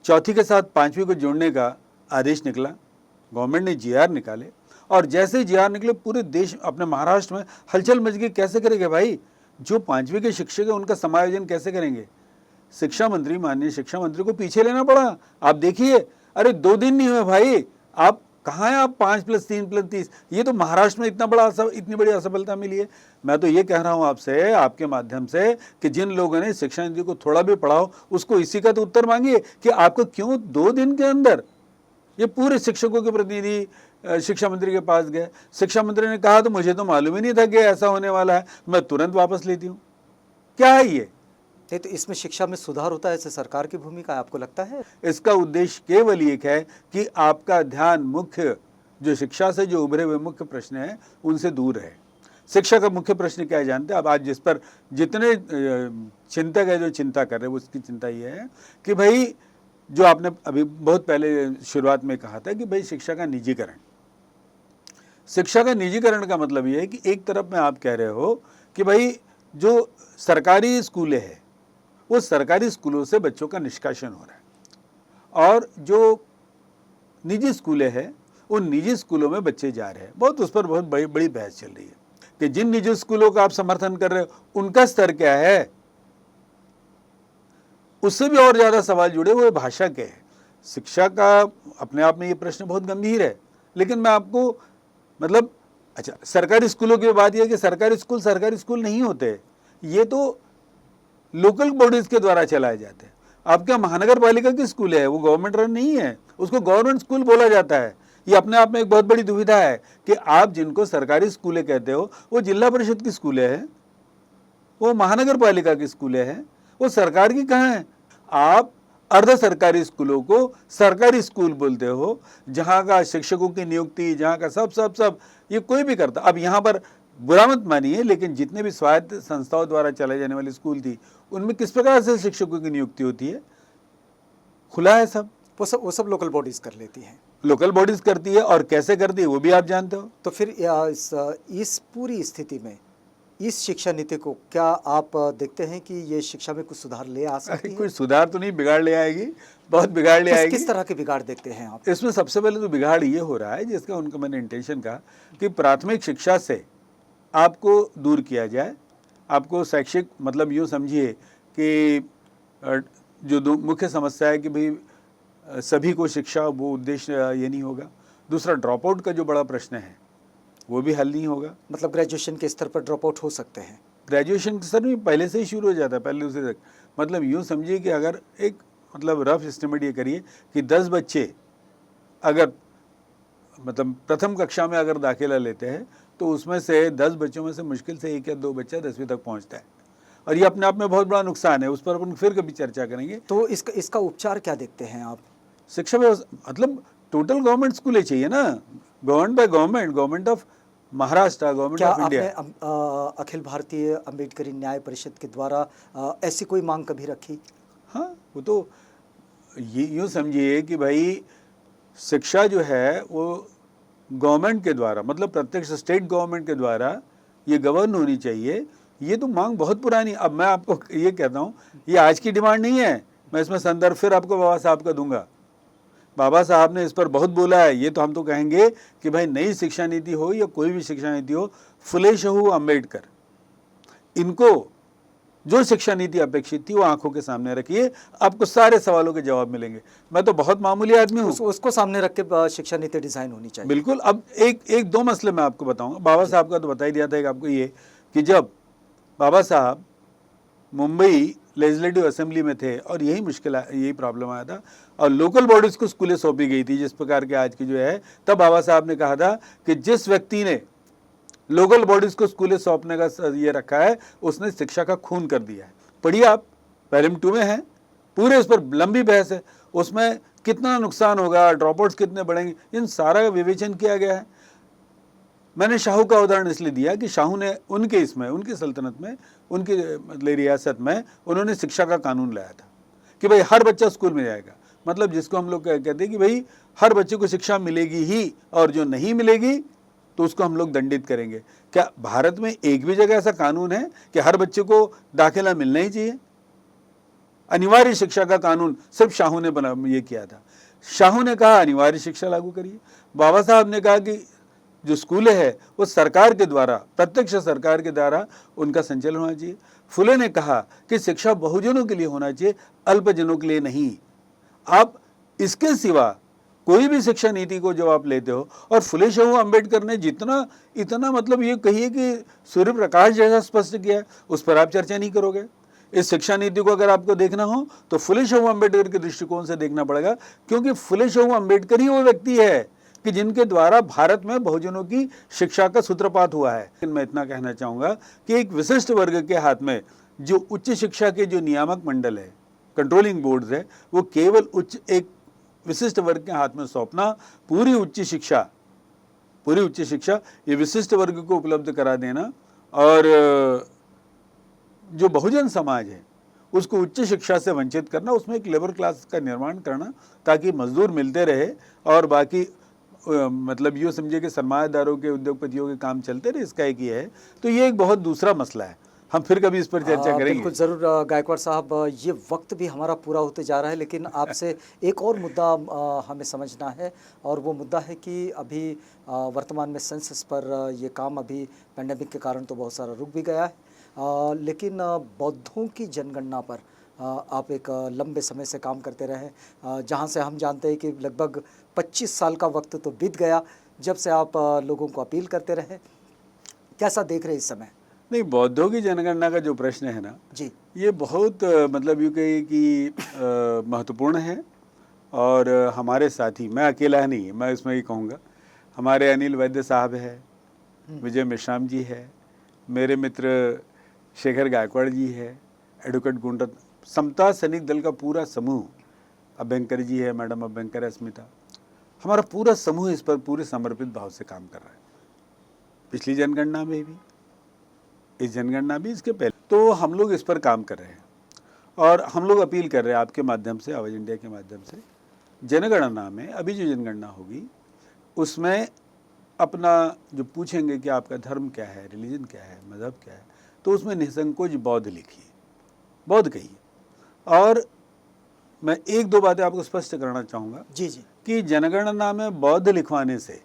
चौथी के साथ 5वीं को जोड़ने का आदेश निकला, गवर्नमेंट ने GR निकाले और जैसे GR निकले पूरे देश, अपने महाराष्ट्र में हलचल मच गई। कैसे करेंगे भाई, जो 5वीं के शिक्षक है उनका समायोजन कैसे करेंगे? माननीय शिक्षा मंत्री को पीछे लेना पड़ा। आप देखिए, अरे 2 दिन नहीं हुए भाई, आप कहाँ हैं? आप 5+3+30, ये तो महाराष्ट्र में इतनी बड़ी असफलता मिली है। मैं तो ये कह रहा हूँ आपसे, आपके माध्यम से, कि जिन लोगों ने शिक्षा नीति को थोड़ा भी पढ़ा हो उसको इसी का तो उत्तर मांगिए कि आपको क्यों 2 दिन के अंदर ये पूरे शिक्षकों के प्रतिनिधि शिक्षा मंत्री के पास गए। शिक्षा मंत्री ने कहा तो मुझे तो मालूम ही नहीं था कि ऐसा होने वाला है, मैं तुरंत वापस लेती हूँ। क्या है ये? नहीं तो इसमें शिक्षा में सुधार होता है, ऐसे सरकार की भूमिका आपको लगता है? इसका उद्देश्य केवल एक है कि आपका ध्यान मुख्य, जो शिक्षा से जो उभरे हुए मुख्य प्रश्न हैं उनसे दूर है। शिक्षा का मुख्य प्रश्न क्या है जानते हैं? अब आज जिस पर जितने चिंतक है जो चिंता कर रहे हैं, उसकी चिंता ये है कि भाई, जो आपने अभी बहुत पहले शुरुआत में कहा था कि भाई शिक्षा का निजीकरण। शिक्षा का निजीकरण का मतलब ये है कि एक तरफ में आप कह रहे हो कि भाई जो सरकारी स्कूलें हैं वो सरकारी स्कूलों से बच्चों का निष्कासन हो रहा है और जो निजी स्कूलें हैं उन निजी स्कूलों में बच्चे जा रहे हैं। उस पर बहुत बड़ी बहस चल रही है कि जिन निजी स्कूलों का आप समर्थन कर रहे हो उनका स्तर क्या है। उससे भी और ज़्यादा सवाल जुड़े हुए भाषा के हैं। शिक्षा का अपने आप में ये प्रश्न बहुत गंभीर है, लेकिन मैं आपको, मतलब, अच्छा, सरकारी स्कूलों की बात यह है कि सरकारी स्कूल नहीं होते, ये तो लोकल बॉडीज के द्वारा चलाए जाते हैं। आपका महानगर पालिका की स्कूल है, वो गवर्नमेंट रन नहीं है, उसको गवर्नमेंट स्कूल बोला जाता है। ये अपने आप में एक बहुत बड़ी दुविधा है कि आप जिनको सरकारी स्कूलें कहते हो वो जिला परिषद की स्कूलें हैं, वो महानगर पालिका की स्कूलें हैं, वो सरकार की कहाँ हैं? आप अर्ध सरकारी स्कूलों को सरकारी स्कूल बोलते हो, जहाँ का शिक्षकों की नियुक्ति, जहाँ का सब ये कोई भी करता। अब यहाँ पर बुरा मत मानिए, लेकिन जितने भी स्वायत्त संस्थाओं द्वारा चलाई जाने वाली स्कूल थी उनमें किस प्रकार से शिक्षकों की नियुक्ति होती है? खुला है सब। वो सब लोकल बॉडीज कर लेती हैं। लोकल बॉडीज करती है और कैसे करती है वो भी आप जानते हो। तो फिर इस पूरी स्थिति में इस शिक्षा नीति को क्या आप देखते हैं कि ये शिक्षा में कुछ सुधार ले आ सकती है? कोई सुधार तो नहीं, बिगाड़ ले आएगी, बहुत बिगाड़ ले आएगी। किस तरह के बिगाड़ देखते हैं आप? इसमें सबसे पहले तो बिगाड़ ये हो रहा है, जिसका उनका मैंने इंटेंशन कहा कि प्राथमिक शिक्षा से आपको दूर किया जाए, आपको शैक्षिक मतलब यूँ समझिए कि जो मुख्य समस्या है कि भाई सभी को शिक्षा, वो उद्देश्य ये नहीं होगा। दूसरा, ड्रॉप आउट का जो बड़ा प्रश्न है वो भी हल नहीं होगा। मतलब ग्रेजुएशन के स्तर पर ड्रॉप आउट हो सकते हैं। ग्रेजुएशन के स्तर में पहले से ही शुरू हो जाता है, पहले दूसरे तक। मतलब यूँ समझिए कि अगर एक मतलब रफ एस्टिमेट ये करिए कि 10 बच्चे अगर मतलब प्रथम कक्षा में अगर दाखिला लेते हैं तो उसमें से 10 बच्चों में से मुश्किल से 1 या 2 बच्चा 10वीं तक पहुंचता है, और ये अपने आप में बहुत बड़ा नुकसान है। उस पर अपन फिर कभी चर्चा करेंगे। तो इसका उपचार क्या देखते हैं आप? शिक्षा व्यवस्था मतलब टोटल गवर्नमेंट स्कूलें चाहिए ना, government by government, government of Maharashtra, government क्या ऑफ इंडिया। आपने अखिल भारतीय अंबेडकरी न्याय परिषद के द्वारा ऐसी कोई मांग कभी रखी? हाँ, वो तो ये यूँ समझिए कि भाई शिक्षा जो है वो गवर्नमेंट के द्वारा, मतलब प्रत्यक्ष स्टेट गवर्नमेंट के द्वारा ये गवर्न होनी चाहिए। ये तो मांग बहुत पुरानी। अब मैं आपको ये कहता हूँ, ये आज की डिमांड नहीं है। मैं इसमें संदर्भ फिर आपको बाबा साहब का दूंगा। बाबा साहब ने इस पर बहुत बोला है। ये तो हम तो कहेंगे कि भाई नई शिक्षा नीति हो या कोई भी शिक्षा नीति हो, फुले शहू अम्बेडकर, इनको जो शिक्षा नीति अपेक्षित थी वो आंखों के सामने रखिए, आपको सारे सवालों के जवाब मिलेंगे। मैं तो बहुत मामूली आदमी हूँ। उसको सामने रख के शिक्षा नीति डिजाइन होनी चाहिए। बिल्कुल। अब एक दो मसले मैं आपको बताऊंगा। बाबा साहब का तो बता ही दिया था एक आपको, ये कि जब बाबा साहब मुंबई लेजिस्लेटिव असेंबली में थे और यही मुश्किल, यही प्रॉब्लम आया था और लोकल बॉडीज को स्कूलें सौंपी गई थी जिस प्रकार के आज की जो है, तब बाबा साहब ने कहा था कि जिस व्यक्ति ने लोकल बॉडीज को स्कूलें सौंपने का ये रखा है उसने शिक्षा का खून कर दिया है। पढ़िए आप, पहले 2 में है, पूरे इस पर लंबी बहस है, उसमें कितना नुकसान होगा, ड्रॉप आउट्स कितने बढ़ेंगे, इन सारा विवेचन किया गया है। मैंने शाहू का उदाहरण इसलिए दिया कि शाहू ने उनकी सल्तनत में, उनकी मतलब रियासत में उन्होंने शिक्षा का कानून लाया था कि भाई हर बच्चा स्कूल में जाएगा। मतलब जिसको हम लोग कहते हैं कि भाई हर बच्चे को शिक्षा मिलेगी ही, और जो नहीं मिलेगी तो उसको हम लोग दंडित करेंगे। क्या भारत में एक भी जगह ऐसा कानून है कि हर बच्चे को दाखिला मिलना ही चाहिए? अनिवार्य शिक्षा का कानून सिर्फ शाहू ने ये किया था। शाहू ने कहा अनिवार्य शिक्षा लागू करिए। बाबा साहब ने कहा कि जो स्कूलें हैं वो सरकार के द्वारा, प्रत्यक्ष सरकार के द्वारा उनका संचालन होना चाहिए। फुले ने कहा कि शिक्षा बहुजनों के लिए होना चाहिए, अल्पजनों के लिए नहीं। आप इसके सिवा कोई भी शिक्षा नीति को जब आप लेते हो, और फुले शहू अम्बेडकर ने जितना इतना मतलब ये कहिए कि सूर्य प्रकाश जैसा स्पष्ट किया है, उस पर आप चर्चा नहीं करोगे। इस शिक्षा नीति को अगर आपको देखना हो तो फुले शहू अम्बेडकर के दृष्टिकोण से देखना पड़ेगा, क्योंकि फुले शहू अम्बेडकर ही वो व्यक्ति है कि जिनके द्वारा भारत में बहुजनों की शिक्षा का सूत्रपात हुआ है। मैं इतना कहना चाहूँगा कि एक विशिष्ट वर्ग के हाथ में जो उच्च शिक्षा के जो नियामक मंडल है, कंट्रोलिंग बोर्ड्स है, वो केवल एक विशिष्ट वर्ग के हाथ में सौंपना, पूरी उच्च शिक्षा ये विशिष्ट वर्ग को उपलब्ध करा देना, और जो बहुजन समाज है उसको उच्च शिक्षा से वंचित करना, उसमें एक लेबर क्लास का निर्माण करना ताकि मजदूर मिलते रहे और बाकी मतलब यूँ समझिए कि सरमाएदारों के, उद्योगपतियों के काम चलते रहे, इसका एक ये है। तो ये एक बहुत दूसरा मसला है, हम फिर कभी इस पर चर्चा करेंगे। बिल्कुल ज़रूर गायकवाड़ साहब, ये वक्त भी हमारा पूरा होते जा रहा है, लेकिन आपसे एक और मुद्दा हमें समझना है, और वो मुद्दा है कि अभी वर्तमान में सेंसस पर ये काम अभी पैंडेमिक के कारण तो बहुत सारा रुक भी गया है, लेकिन बौद्धों की जनगणना पर आप एक लंबे समय से काम करते रहे, जहाँ से हम जानते हैं कि लगभग 25 साल का वक्त तो बीत गया जब से आप लोगों को अपील करते रहे। कैसा देख रहे इस समय? नहीं, बौद्धों की जनगणना का जो प्रश्न है ना जी, ये बहुत मतलब यूँ कहिए कि महत्वपूर्ण है, और हमारे साथी, मैं अकेला नहीं, मैं इसमें ये कहूँगा, हमारे अनिल वैद्य साहब है, विजय मेश्राम जी है, मेरे मित्र शेखर गायकवाड़ जी है, एडवोकेट गुंडरत्न, समता सैनिक दल का पूरा समूह, अभ्यंकर जी है, मैडम अभ्यंकर अस्मिता, हमारा पूरा समूह इस पर पूरे समर्पित भाव से काम कर रहा है। पिछली जनगणना में भी, इस जनगणना भी, इसके पहले, तो हम लोग इस पर काम कर रहे हैं और हम लोग अपील कर रहे हैं आपके माध्यम से, आवाज इंडिया के माध्यम से, जनगणना में अभी जो जनगणना होगी उसमें अपना जो पूछेंगे कि आपका धर्म क्या है, रिलीजन क्या है, मज़हब क्या है, तो उसमें निसंकोच बौद्ध लिखिए, बौद्ध कहिए। और मैं एक दो बातें आपको स्पष्ट करना चाहूँगा जी जी, कि जनगणना में बौद्ध लिखवाने से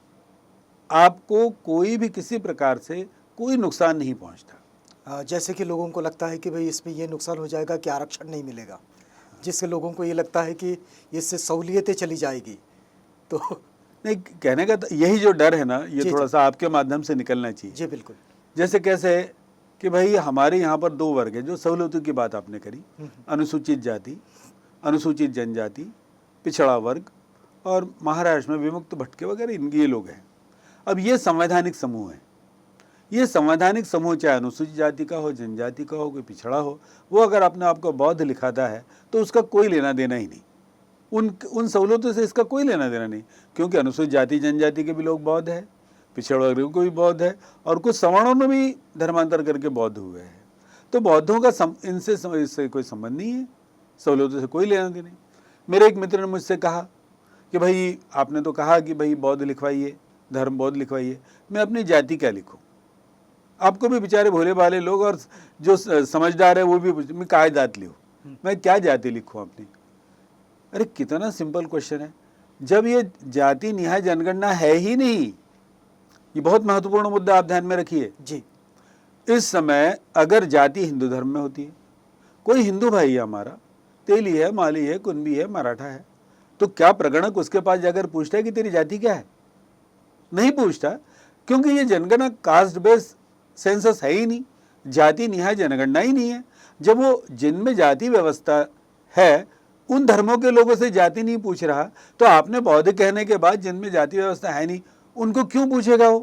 आपको कोई भी किसी प्रकार से कोई नुकसान नहीं पहुँचता। जैसे कि लोगों को लगता है कि भाई इसमें ये नुकसान हो जाएगा कि आरक्षण नहीं मिलेगा, जिससे लोगों को ये लगता है कि इससे सहूलियतें चली जाएगी। तो नहीं, कहने का यही जो डर है ना, ये जी, थोड़ा जी। सा आपके माध्यम से निकलना चाहिए। जी बिल्कुल। जैसे कैसे कि भाई हमारे यहाँ पर दो वर्ग है, जो सहूलियतों की बात आपने करी, अनुसूचित जाति, अनुसूचित जनजाति, पिछड़ा वर्ग और महाराष्ट्र में विमुक्त भटके वगैरह, इनके ये लोग हैं। अब ये संवैधानिक समूह है। ये संवैधानिक समूह चाहे अनुसूचित जाति का हो, जनजाति का हो, कोई पिछड़ा हो, वो अगर अपने आप को बौद्ध लिखाता है तो उसका कोई लेना देना ही नहीं, उन सहूलियतों से इसका कोई लेना देना नहीं, क्योंकि अनुसूचित जाति जनजाति के भी लोग बौद्ध है, पिछड़ा वर्ग को भी बौद्ध है, और कुछ सवर्णों में भी धर्मांतर करके बौद्ध हुए हैं। तो बौद्धों का इससे कोई संबंध नहीं है, सहूलियतों से कोई लेना देना नहीं। मेरे एक मित्र ने मुझसे कहा कि भाई आपने तो कहा कि भाई बौद्ध लिखवाइए, धर्म बौद्ध लिखवाइए, मैं अपनी जाति क्या लिखूँ? आपको भी बेचारे भोले भाले लोग और जो समझदार है वो भी पूछते मैं क्या जाति लिखूँ, मैं क्या जाति लिखूँ अपनी? अरे कितना सिंपल क्वेश्चन है, जब ये जाति निहाय जनगणना है ही नहीं। ये बहुत महत्वपूर्ण मुद्दा आप ध्यान में रखिए जी। इस समय अगर जाति हिंदू धर्म में होती है, कोई हिंदू भाई है हमारा, तेली है, माली है, कुनबी है, मराठा है, तो क्या प्रगणक उसके पास जाकर पूछता है कि तेरी जाति क्या है? नहीं पूछता, क्योंकि ये जनगणना कास्ट बेस्ड सेंसस है ही नहीं, जाति निहाय जनगणना ही नहीं है। जब वो जिनमें जाति व्यवस्था है उन धर्मों के लोगों से जाति नहीं पूछ रहा, तो आपने बौद्ध कहने के बाद जिनमें जाति व्यवस्था है नहीं उनको क्यों पूछेगा वो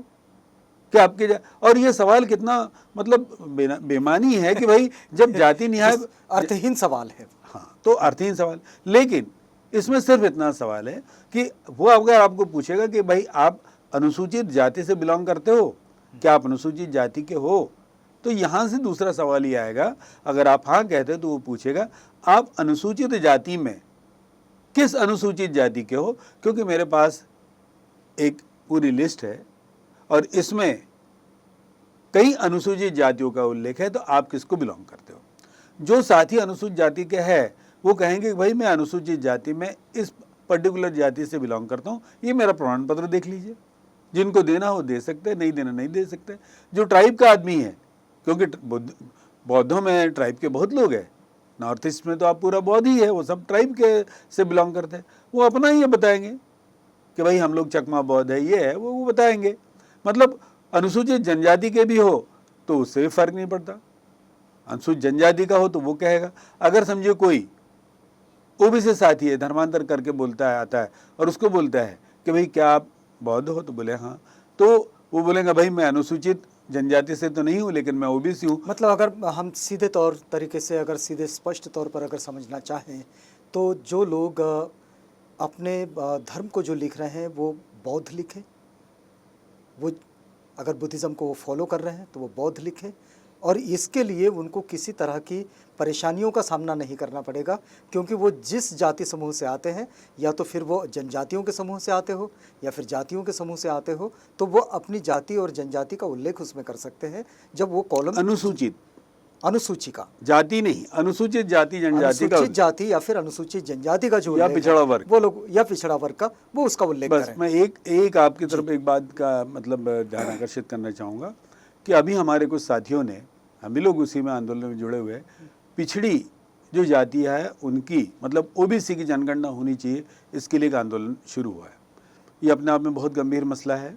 कि आपके और ये सवाल कितना मतलब बेमानी है कि भाई जब जाति निहाय अर्थहीन सवाल है। हाँ, तो अर्थहीन सवाल। लेकिन इसमें सिर्फ इतना सवाल है कि वो अगर आपको पूछेगा कि भाई आप अनुसूचित जाति से बिलोंग करते हो, क्या आप अनुसूचित जाति के हो, तो यहाँ से दूसरा सवाल ये आएगा, अगर आप हाँ कहते तो वो पूछेगा आप अनुसूचित जाति में किस अनुसूचित जाति के हो, क्योंकि मेरे पास एक पूरी लिस्ट है और इसमें कई अनुसूचित जातियों का उल्लेख है, तो आप किसको बिलोंग करते हो। जो साथी अनुसूचित जाति के हैं वो कहेंगे कि भाई मैं अनुसूचित जाति में इस पर्टिकुलर जाति से बिलोंग करता हूँ, ये मेरा प्रमाण पत्र देख लीजिए। जिनको देना हो दे सकते हैं, नहीं देना नहीं दे सकते। जो ट्राइब का आदमी है, क्योंकि बौद्धों में ट्राइब के बहुत लोग हैं, नॉर्थ ईस्ट में तो आप पूरा बौद्ध ही है, वो सब ट्राइब के से बिलोंग करते हैं, वो अपना ही ये बताएंगे कि भाई हम लोग चकमा बौद्ध है, ये है, वो बताएंगे। मतलब अनुसूचित जनजाति के भी हो तो उससे भी फर्क नहीं पड़ता, अनुसूचित जनजाति का हो तो वो कहेगा। अगर समझिए कोई ओबीसी साथी है, धर्मांतर करके बोलता है, आता है और उसको बोलता है कि भाई क्या आप बौद्ध हो, तो बोले हाँ, तो वो बोलेगा भाई मैं अनुसूचित जनजाति से तो नहीं हूँ लेकिन मैं ओबीसी हूँ। मतलब अगर हम सीधे तौर तरीके से अगर सीधे स्पष्ट तौर पर अगर समझना चाहें तो जो लोग अपने धर्म को जो लिख रहे हैं वो बौद्ध लिखें, वो अगर बुद्धिज़्म को वो फॉलो कर रहे हैं तो वो बौद्ध लिखें, और इसके लिए उनको किसी तरह की परेशानियों का सामना नहीं करना पड़ेगा, क्योंकि वो जिस जाति समूह से आते हैं, या तो फिर वो जनजातियों के समूह से आते हो या फिर जातियों के समूह से आते हो, तो वो अपनी जाति और जनजाति का उल्लेख उसमें कर सकते हैं जब वो कॉलम अनुसूचित अनुसूची का, जाति नहीं, अनुसूचित जाति जनजाति का, अनुसूचित जाति या फिर अनुसूचित जनजाति का जो या उल्लेख पिछड़ा है, वर्ग, वो लोग या पिछड़ा वर्ग का वो उसका उल्लेख बस करें। मैं एक आपकी तरफ एक बात का मतलब ध्यान आकर्षित करना चाहूँगा कि अभी हमारे कुछ साथियों ने, हम भी लोग उसी में आंदोलन में जुड़े हुए, पिछड़ी जो जाति है उनकी मतलब ओबीसी की जनगणना होनी चाहिए, इसके लिए एक आंदोलन शुरू हुआ है। ये अपने आप में बहुत गंभीर मसला है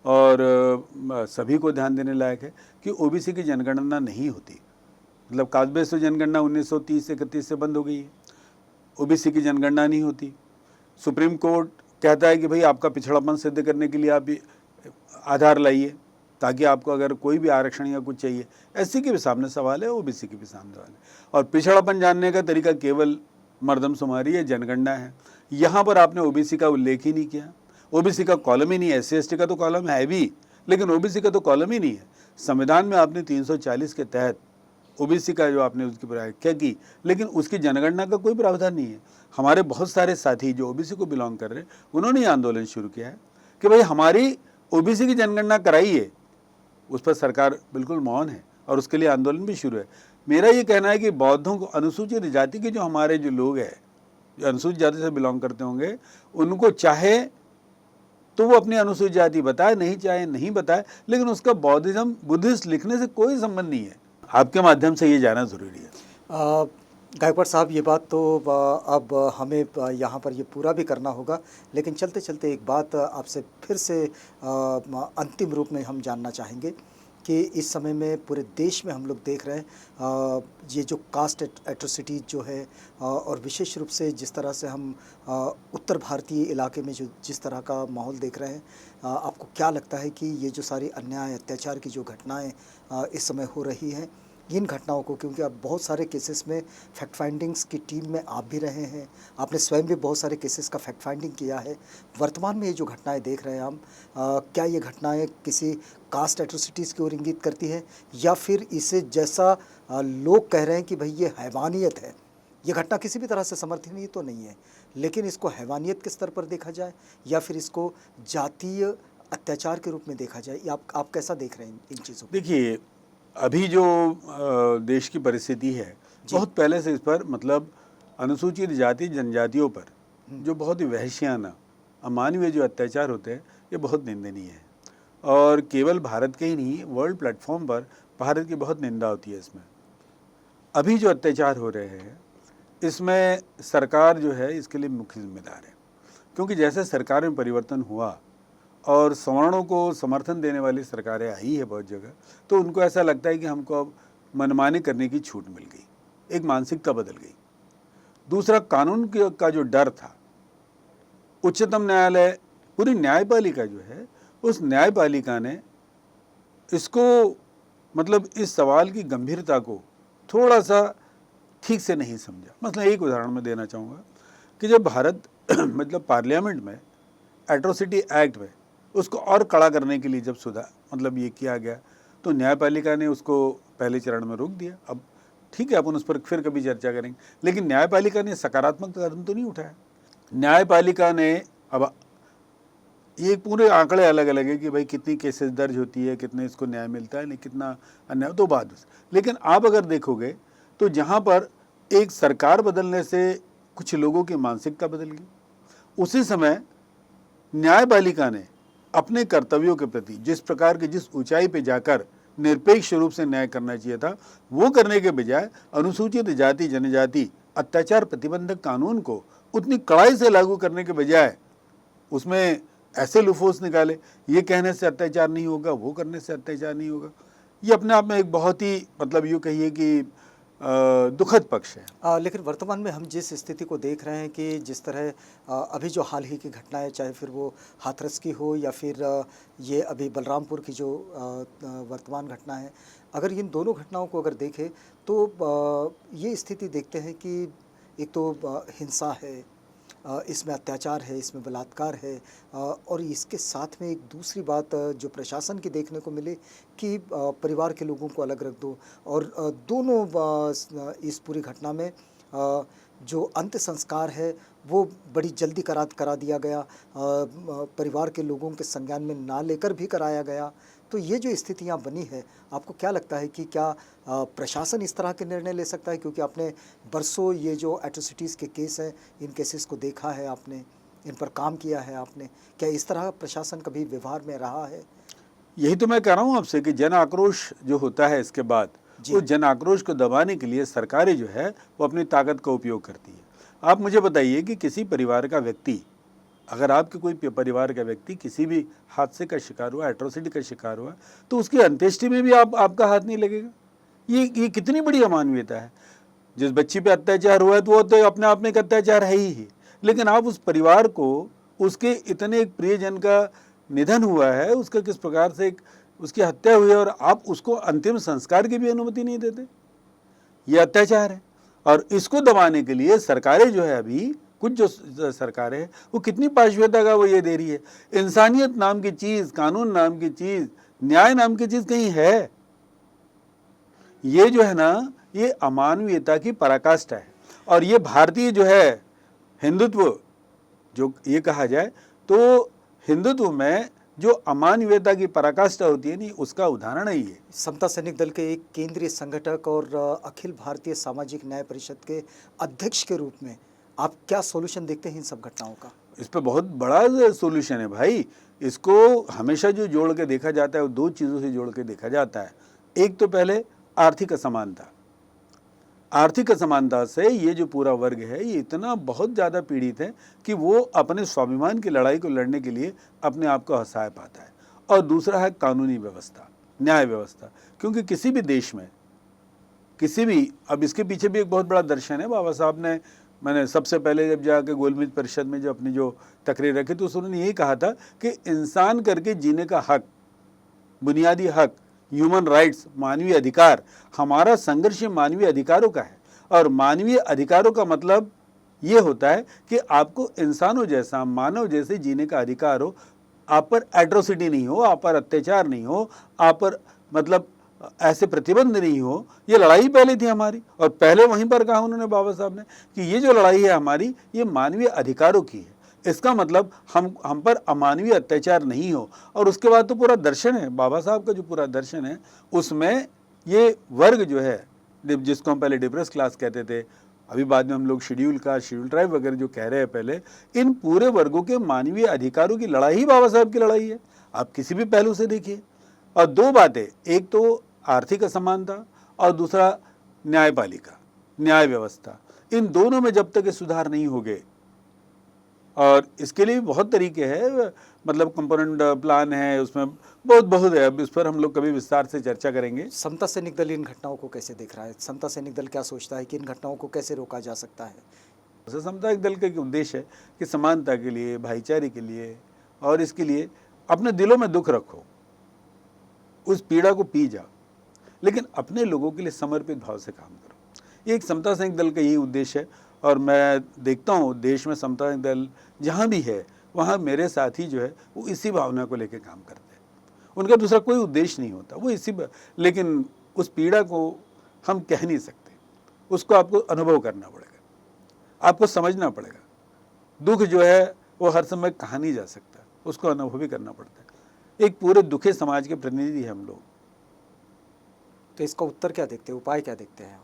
और सभी को ध्यान देने लायक है कि ओबीसी की जनगणना नहीं होती। मतलब कास्ट बेस्ड जनगणना 1930-31 से बंद हो गई है, ओबीसी की जनगणना नहीं होती। सुप्रीम कोर्ट कहता है कि भाई आपका पिछड़ापन सिद्ध करने के लिए आप आधार लाइए, ताकि आपको अगर कोई भी आरक्षण या कुछ चाहिए। एससी के भी सामने सवाल है, ओबीसी के भी सामने सवाल है, और पिछड़ापन जानने का तरीका केवल मर्दमशुमारी है, जनगणना है। यहाँ पर आपने ओबीसी का उल्लेख ही नहीं किया, ओबीसी का कॉलम ही नहीं है। SC ST का तो कॉलम है भी, लेकिन ओबीसी का तो कॉलम ही नहीं है। संविधान में आपने 340 के तहत ओबीसी का जो आपने उसकी व्याख्या की, लेकिन उसकी जनगणना का कोई प्रावधान नहीं है। हमारे बहुत सारे साथी जो ओबीसी को बिलोंग कर रहे हैं, उन्होंने ये आंदोलन शुरू किया है कि भाई हमारी ओबीसी की जनगणना कराइए। उस पर सरकार बिल्कुल मौन है और उसके लिए आंदोलन भी शुरू है। मेरा ये कहना है कि बौद्धों को, अनुसूचित जाति के जो हमारे जो लोग हैं, जो अनुसूचित जाति से बिलोंग करते होंगे, उनको चाहे तो वो अपनी अनुसूचित जाति बताए, नहीं चाहे नहीं बताए, लेकिन उसका बौद्धिज्म बुद्धिस्ट लिखने से कोई संबंध नहीं है। आपके माध्यम से ये जाना ज़रूरी है। गायकवाड़ साहब, ये बात तो अब हमें यहाँ पर ये पूरा भी करना होगा, लेकिन चलते चलते एक बात आपसे फिर से अंतिम रूप में हम जानना चाहेंगे कि इस समय में पूरे देश में हम लोग देख रहे हैं ये जो कास्ट एट्रोसिटीज़ जो है और विशेष रूप से जिस तरह से हम उत्तर भारतीय इलाके में जो जिस तरह का माहौल देख रहे हैं, आपको क्या लगता है कि ये जो सारी अन्याय अत्याचार की जो घटनाएं इस समय हो रही हैं, इन घटनाओं को, क्योंकि आप बहुत सारे केसेस में फैक्ट फाइंडिंग्स की टीम में आप भी रहे हैं, आपने स्वयं भी बहुत सारे केसेस का फैक्ट फाइंडिंग किया है, वर्तमान में ये जो घटनाएं देख रहे हैं हम, क्या ये घटनाएं किसी कास्ट एट्रोसिटीज़ की ओर इंगित करती है, या फिर इसे जैसा लोग कह रहे हैं कि भाई ये हैवानियत है, ये घटना किसी भी तरह से समर्थनीय तो नहीं है, लेकिन इसको हैवानियत के स्तर पर देखा जाए या फिर इसको जातीय अत्याचार के रूप में देखा जाए, या आप कैसा देख रहे हैं इन चीज़ों को? देखिए, अभी जो देश की परिस्थिति है, बहुत पहले से इस पर मतलब अनुसूचित जाति जनजातियों पर जो बहुत ही वहशियाना अमानवीय जो अत्याचार होते हैं, ये बहुत निंदनीय है। और केवल भारत के ही नहीं, वर्ल्ड प्लेटफॉर्म पर भारत की बहुत निंदा होती है इसमें। अभी जो अत्याचार हो रहे हैं, इसमें सरकार जो है इसके लिए मुख्य जिम्मेदार है, क्योंकि जैसे सरकार में परिवर्तन हुआ और सवर्णों को समर्थन देने वाली सरकारें आई है बहुत जगह, तो उनको ऐसा लगता है कि हमको अब मनमानी करने की छूट मिल गई, एक मानसिकता बदल गई। दूसरा, कानून का जो डर था, उच्चतम न्यायालय, पूरी न्यायपालिका जो है, उस न्यायपालिका ने इसको मतलब इस सवाल की गंभीरता को थोड़ा सा ठीक से नहीं समझा। मतलब एक उदाहरण मैं देना चाहूँगा कि जब भारत मतलब पार्लियामेंट में एट्रोसिटी एक्ट में उसको और कड़ा करने के लिए जब मतलब ये किया गया, तो न्यायपालिका ने उसको पहले चरण में रोक दिया। अब ठीक है, अपन उस पर फिर कभी चर्चा करेंगे, लेकिन न्यायपालिका ने सकारात्मक कदम तो नहीं उठाया। न्यायपालिका ने अब ये पूरे आंकड़े अलग अलग है कि भाई कितनी केसेस दर्ज होती है, कितने इसको न्याय मिलता है, नहीं कितना अन्याय, तो बात। लेकिन आप अगर देखोगे तो जहाँ पर एक सरकार बदलने से कुछ लोगों की मानसिकता बदल गई, उसी समय न्यायपालिका ने अपने कर्तव्यों के प्रति जिस प्रकार के जिस ऊंचाई पे जाकर निरपेक्ष रूप से न्याय करना चाहिए था, वो करने के बजाय अनुसूचित जाति जनजाति अत्याचार प्रतिबंधक कानून को उतनी कड़ाई से लागू करने के बजाय उसमें ऐसे लुफोस निकाले, ये कहने से अत्याचार नहीं होगा, वो करने से अत्याचार नहीं होगा। ये अपने आप में एक बहुत ही मतलब यूँ कहिए कि दुखद पक्ष है। लेकिन वर्तमान में हम जिस स्थिति को देख रहे हैं कि जिस तरह अभी जो हाल ही की घटनाएं, चाहे फिर वो हाथरस की हो या फिर ये अभी बलरामपुर की जो वर्तमान घटना है, अगर इन दोनों घटनाओं को अगर देखें तो ये स्थिति देखते हैं कि एक तो हिंसा है, इसमें अत्याचार है, इसमें बलात्कार है, और इसके साथ में एक दूसरी बात जो प्रशासन की देखने को मिले कि परिवार के लोगों को अलग रख दो, और दोनों इस पूरी घटना में जो अंत्य संस्कार है वो बड़ी जल्दी करा दिया गया, परिवार के लोगों के संज्ञान में ना लेकर भी कराया गया। तो ये जो स्थितियाँ बनी है, आपको क्या लगता है कि क्या प्रशासन इस तरह के निर्णय ले सकता है, क्योंकि आपने बरसों ये जो एट्रोसिटीज़ के केस हैं, इन केसेस को देखा है आपने, इन पर काम किया है आपने, क्या इस तरह प्रशासन कभी व्यवहार में रहा है? यही तो मैं कह रहा हूँ आपसे कि जन आक्रोश जो होता है इसके बाद, उस जन आक्रोश को दबाने के लिए सरकारें जो है वो अपनी ताकत का उपयोग करती है। आप मुझे बताइए कि किसी परिवार का व्यक्ति, अगर आपके कोई परिवार का व्यक्ति किसी भी हादसे का शिकार हुआ, एट्रोसिटी का शिकार हुआ, तो उसकी अंत्येष्टि में भी आपका हाथ नहीं लगेगा। ये कितनी बड़ी अमानवीयता है। जिस बच्ची पे अत्याचार हुआ है तो वो तो अपने आप में एक अत्याचार है ही, लेकिन आप उस परिवार को, उसके इतने एक प्रियजन का निधन हुआ है, उसका किस प्रकार से उसकी हत्या हुई है, और आप उसको अंतिम संस्कार की भी अनुमति नहीं देते, ये अत्याचार है। और इसको दबाने के लिए सरकारें जो है, अभी कुछ जो सरकारें हैं वो कितनी पाशविता का वो ये दे रही है। इंसानियत नाम की चीज़, कानून नाम की चीज़, न्याय नाम की चीज़ कहीं है? ये जो है ना, ये अमानवीयता की पराकाष्ठा है। और ये भारतीय जो है हिंदुत्व जो ये कहा जाए, तो हिंदुत्व में जो अमानवीयता की पराकाष्ठा होती है नहीं, उसका उदाहरण है ये। समता सैनिक दल के एक केंद्रीय संगठक और अखिल भारतीय सामाजिक न्याय परिषद के अध्यक्ष के रूप में आप क्या सॉल्यूशन देखते हैं इन सब घटनाओं का? इस पर बहुत बड़ा सॉल्यूशन है भाई। इसको हमेशा जो जोड़ के देखा जाता है वो दो चीज़ों से जोड़ के देखा जाता है। एक तो पहले आर्थिक असमानता। आर्थिक असमानता से ये जो पूरा वर्ग है ये इतना बहुत ज़्यादा पीड़ित है कि वो अपने स्वाभिमान की लड़ाई को लड़ने के लिए अपने आप को असहाय पाता है। और दूसरा है कानूनी व्यवस्था, न्याय व्यवस्था, क्योंकि किसी भी देश में किसी भी, अब इसके पीछे भी एक बहुत बड़ा दर्शन है। बाबा साहब ने, मैंने सबसे पहले जब जाके गोलमेज परिषद में जो अपनी जो तकरीर रखी तो उन्होंने यही कहा था कि इंसान करके जीने का हक, बुनियादी हक, ह्यूमन राइट्स, मानवीय अधिकार, हमारा संघर्ष मानवीय अधिकारों का है। और मानवीय अधिकारों का मतलब ये होता है कि आपको इंसानों जैसा, मानव जैसे जीने का अधिकार हो, आप पर एट्रोसिटी नहीं हो, आप पर अत्याचार नहीं हो, आप पर मतलब ऐसे प्रतिबंध नहीं हो। ये लड़ाई पहले थी हमारी, और पहले वहीं पर कहा उन्होंने, बाबा साहब ने, कि ये जो लड़ाई है हमारी, ये मानवीय अधिकारों की है। इसका मतलब हम पर अमानवीय अत्याचार नहीं हो। और उसके बाद तो पूरा दर्शन है, बाबा साहब का जो पूरा दर्शन है, उसमें ये वर्ग जो है, जिसको हम पहले डिप्रेस क्लास कहते थे, अभी बाद में हम लोग शेड्यूल ट्राइब वगैरह जो कह रहे हैं पहले, इन पूरे वर्गों के मानवीय अधिकारों की लड़ाई ही बाबा साहब की लड़ाई है। आप किसी भी पहलू से देखिए। और दो बातें, एक तो आर्थिक असमानता और दूसरा न्यायपालिका, न्याय व्यवस्था, इन दोनों में जब तक ये सुधार नहीं हो गए, और इसके लिए बहुत तरीके हैं, मतलब कंपोनेंट प्लान है, उसमें बहुत है। अब इस पर हम लोग कभी विस्तार से चर्चा करेंगे। समता सैनिक दल इन घटनाओं को कैसे देख रहा है? समता सैनिक दल क्या सोचता है कि इन घटनाओं को कैसे रोका जा सकता है? समता सैनिक दल का एक उद्देश्य है कि समानता के लिए, भाईचारे के लिए, और इसके लिए अपने दिलों में दुख रखो, उस पीड़ा को पी जाओ, लेकिन अपने लोगों के लिए समर्पित भाव से काम करो। ये एक समता सैनिक दल का यही उद्देश्य है। और मैं देखता हूँ देश में समता सैनिक दल जहाँ भी है, वहाँ मेरे साथी जो है वो इसी भावना को लेकर काम करते हैं। उनका दूसरा कोई उद्देश्य नहीं होता, वो लेकिन उस पीड़ा को हम कह नहीं सकते, उसको आपको अनुभव करना पड़ेगा, आपको समझना पड़ेगा। दुख जो है वो हर समय कहा नहीं जा सकता, उसको अनुभव भी करना पड़ता है। एक पूरे दुखे समाज के प्रतिनिधि हैं हम लोग। तो इसका उत्तर क्या देखते हैं, उपाय क्या देखते हैं?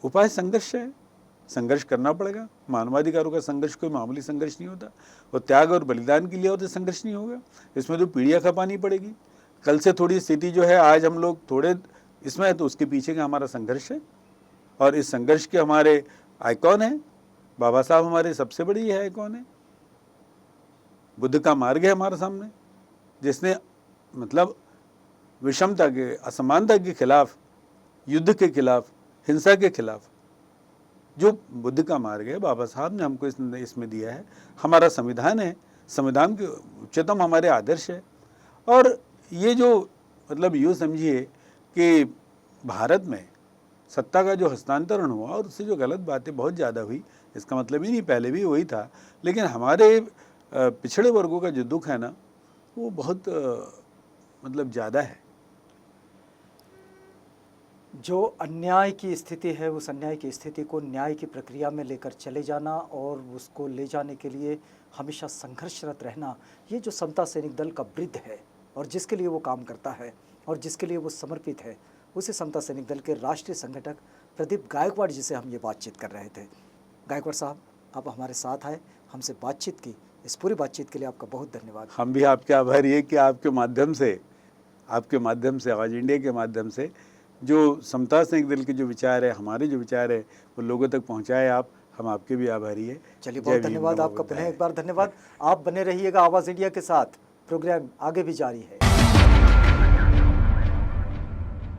उपाय संघर्ष है, संघर्ष करना पड़ेगा। मानवाधिकारों का संघर्ष कोई मामूली संघर्ष नहीं होता, वो त्याग और बलिदान के लिए और संघर्ष नहीं होगा। इसमें तो पीढ़ियाँ खपानी पड़ेगी। कल से थोड़ी स्थिति जो है, आज हम लोग थोड़े इसमें है, तो उसके पीछे का हमारा संघर्ष है। और इस संघर्ष के हमारे आइकॉन है बाबा साहब, हमारे सबसे बड़ी है आइकॉन है। बुद्ध का मार्ग है हमारे सामने, जिसने मतलब विषमता के, असमानता के खिलाफ, युद्ध के खिलाफ, हिंसा के खिलाफ जो बुद्ध का मार्ग है, बाबा साहब ने हमको इसमें दिया है। हमारा संविधान है, संविधान के उच्चतम हमारे आदर्श है। और ये जो मतलब यूँ समझिए कि भारत में सत्ता का जो हस्तांतरण हुआ और उससे जो गलत बातें बहुत ज़्यादा हुई, इसका मतलब ही नहीं, पहले भी वही था, लेकिन हमारे पिछड़े वर्गों का जो दुख है ना, वो बहुत मतलब ज़्यादा है। जो अन्याय की स्थिति है, उस अन्याय की स्थिति को न्याय की प्रक्रिया में लेकर चले जाना और उसको ले जाने के लिए हमेशा संघर्षरत रहना, ये जो समता सैनिक दल का ब्रिद है और जिसके लिए वो काम करता है और जिसके लिए वो समर्पित है, उसे समता सैनिक दल के राष्ट्रीय संगठक प्रदीप गायकवाड़ जी से हम ये बातचीत कर रहे थे। गायकवाड़ साहब, आप हमारे साथ आए, हमसे बातचीत की, इस पूरी बातचीत के लिए आपका बहुत धन्यवाद। हम भी आपके आभारी है कि आपके माध्यम से आवाज़ इंडिया के माध्यम से जो समता सैनिक दल के जो विचार है, हमारे जो विचार है, वो लोगों तक पहुंचाए आप। हम आपके भी आभारी है। चलिए, बहुत धन्यवाद आपका, पुनः एक बार धन्यवाद। आप बने रहिएगा आवाज़ इंडिया के साथ, प्रोग्राम आगे भी जारी है।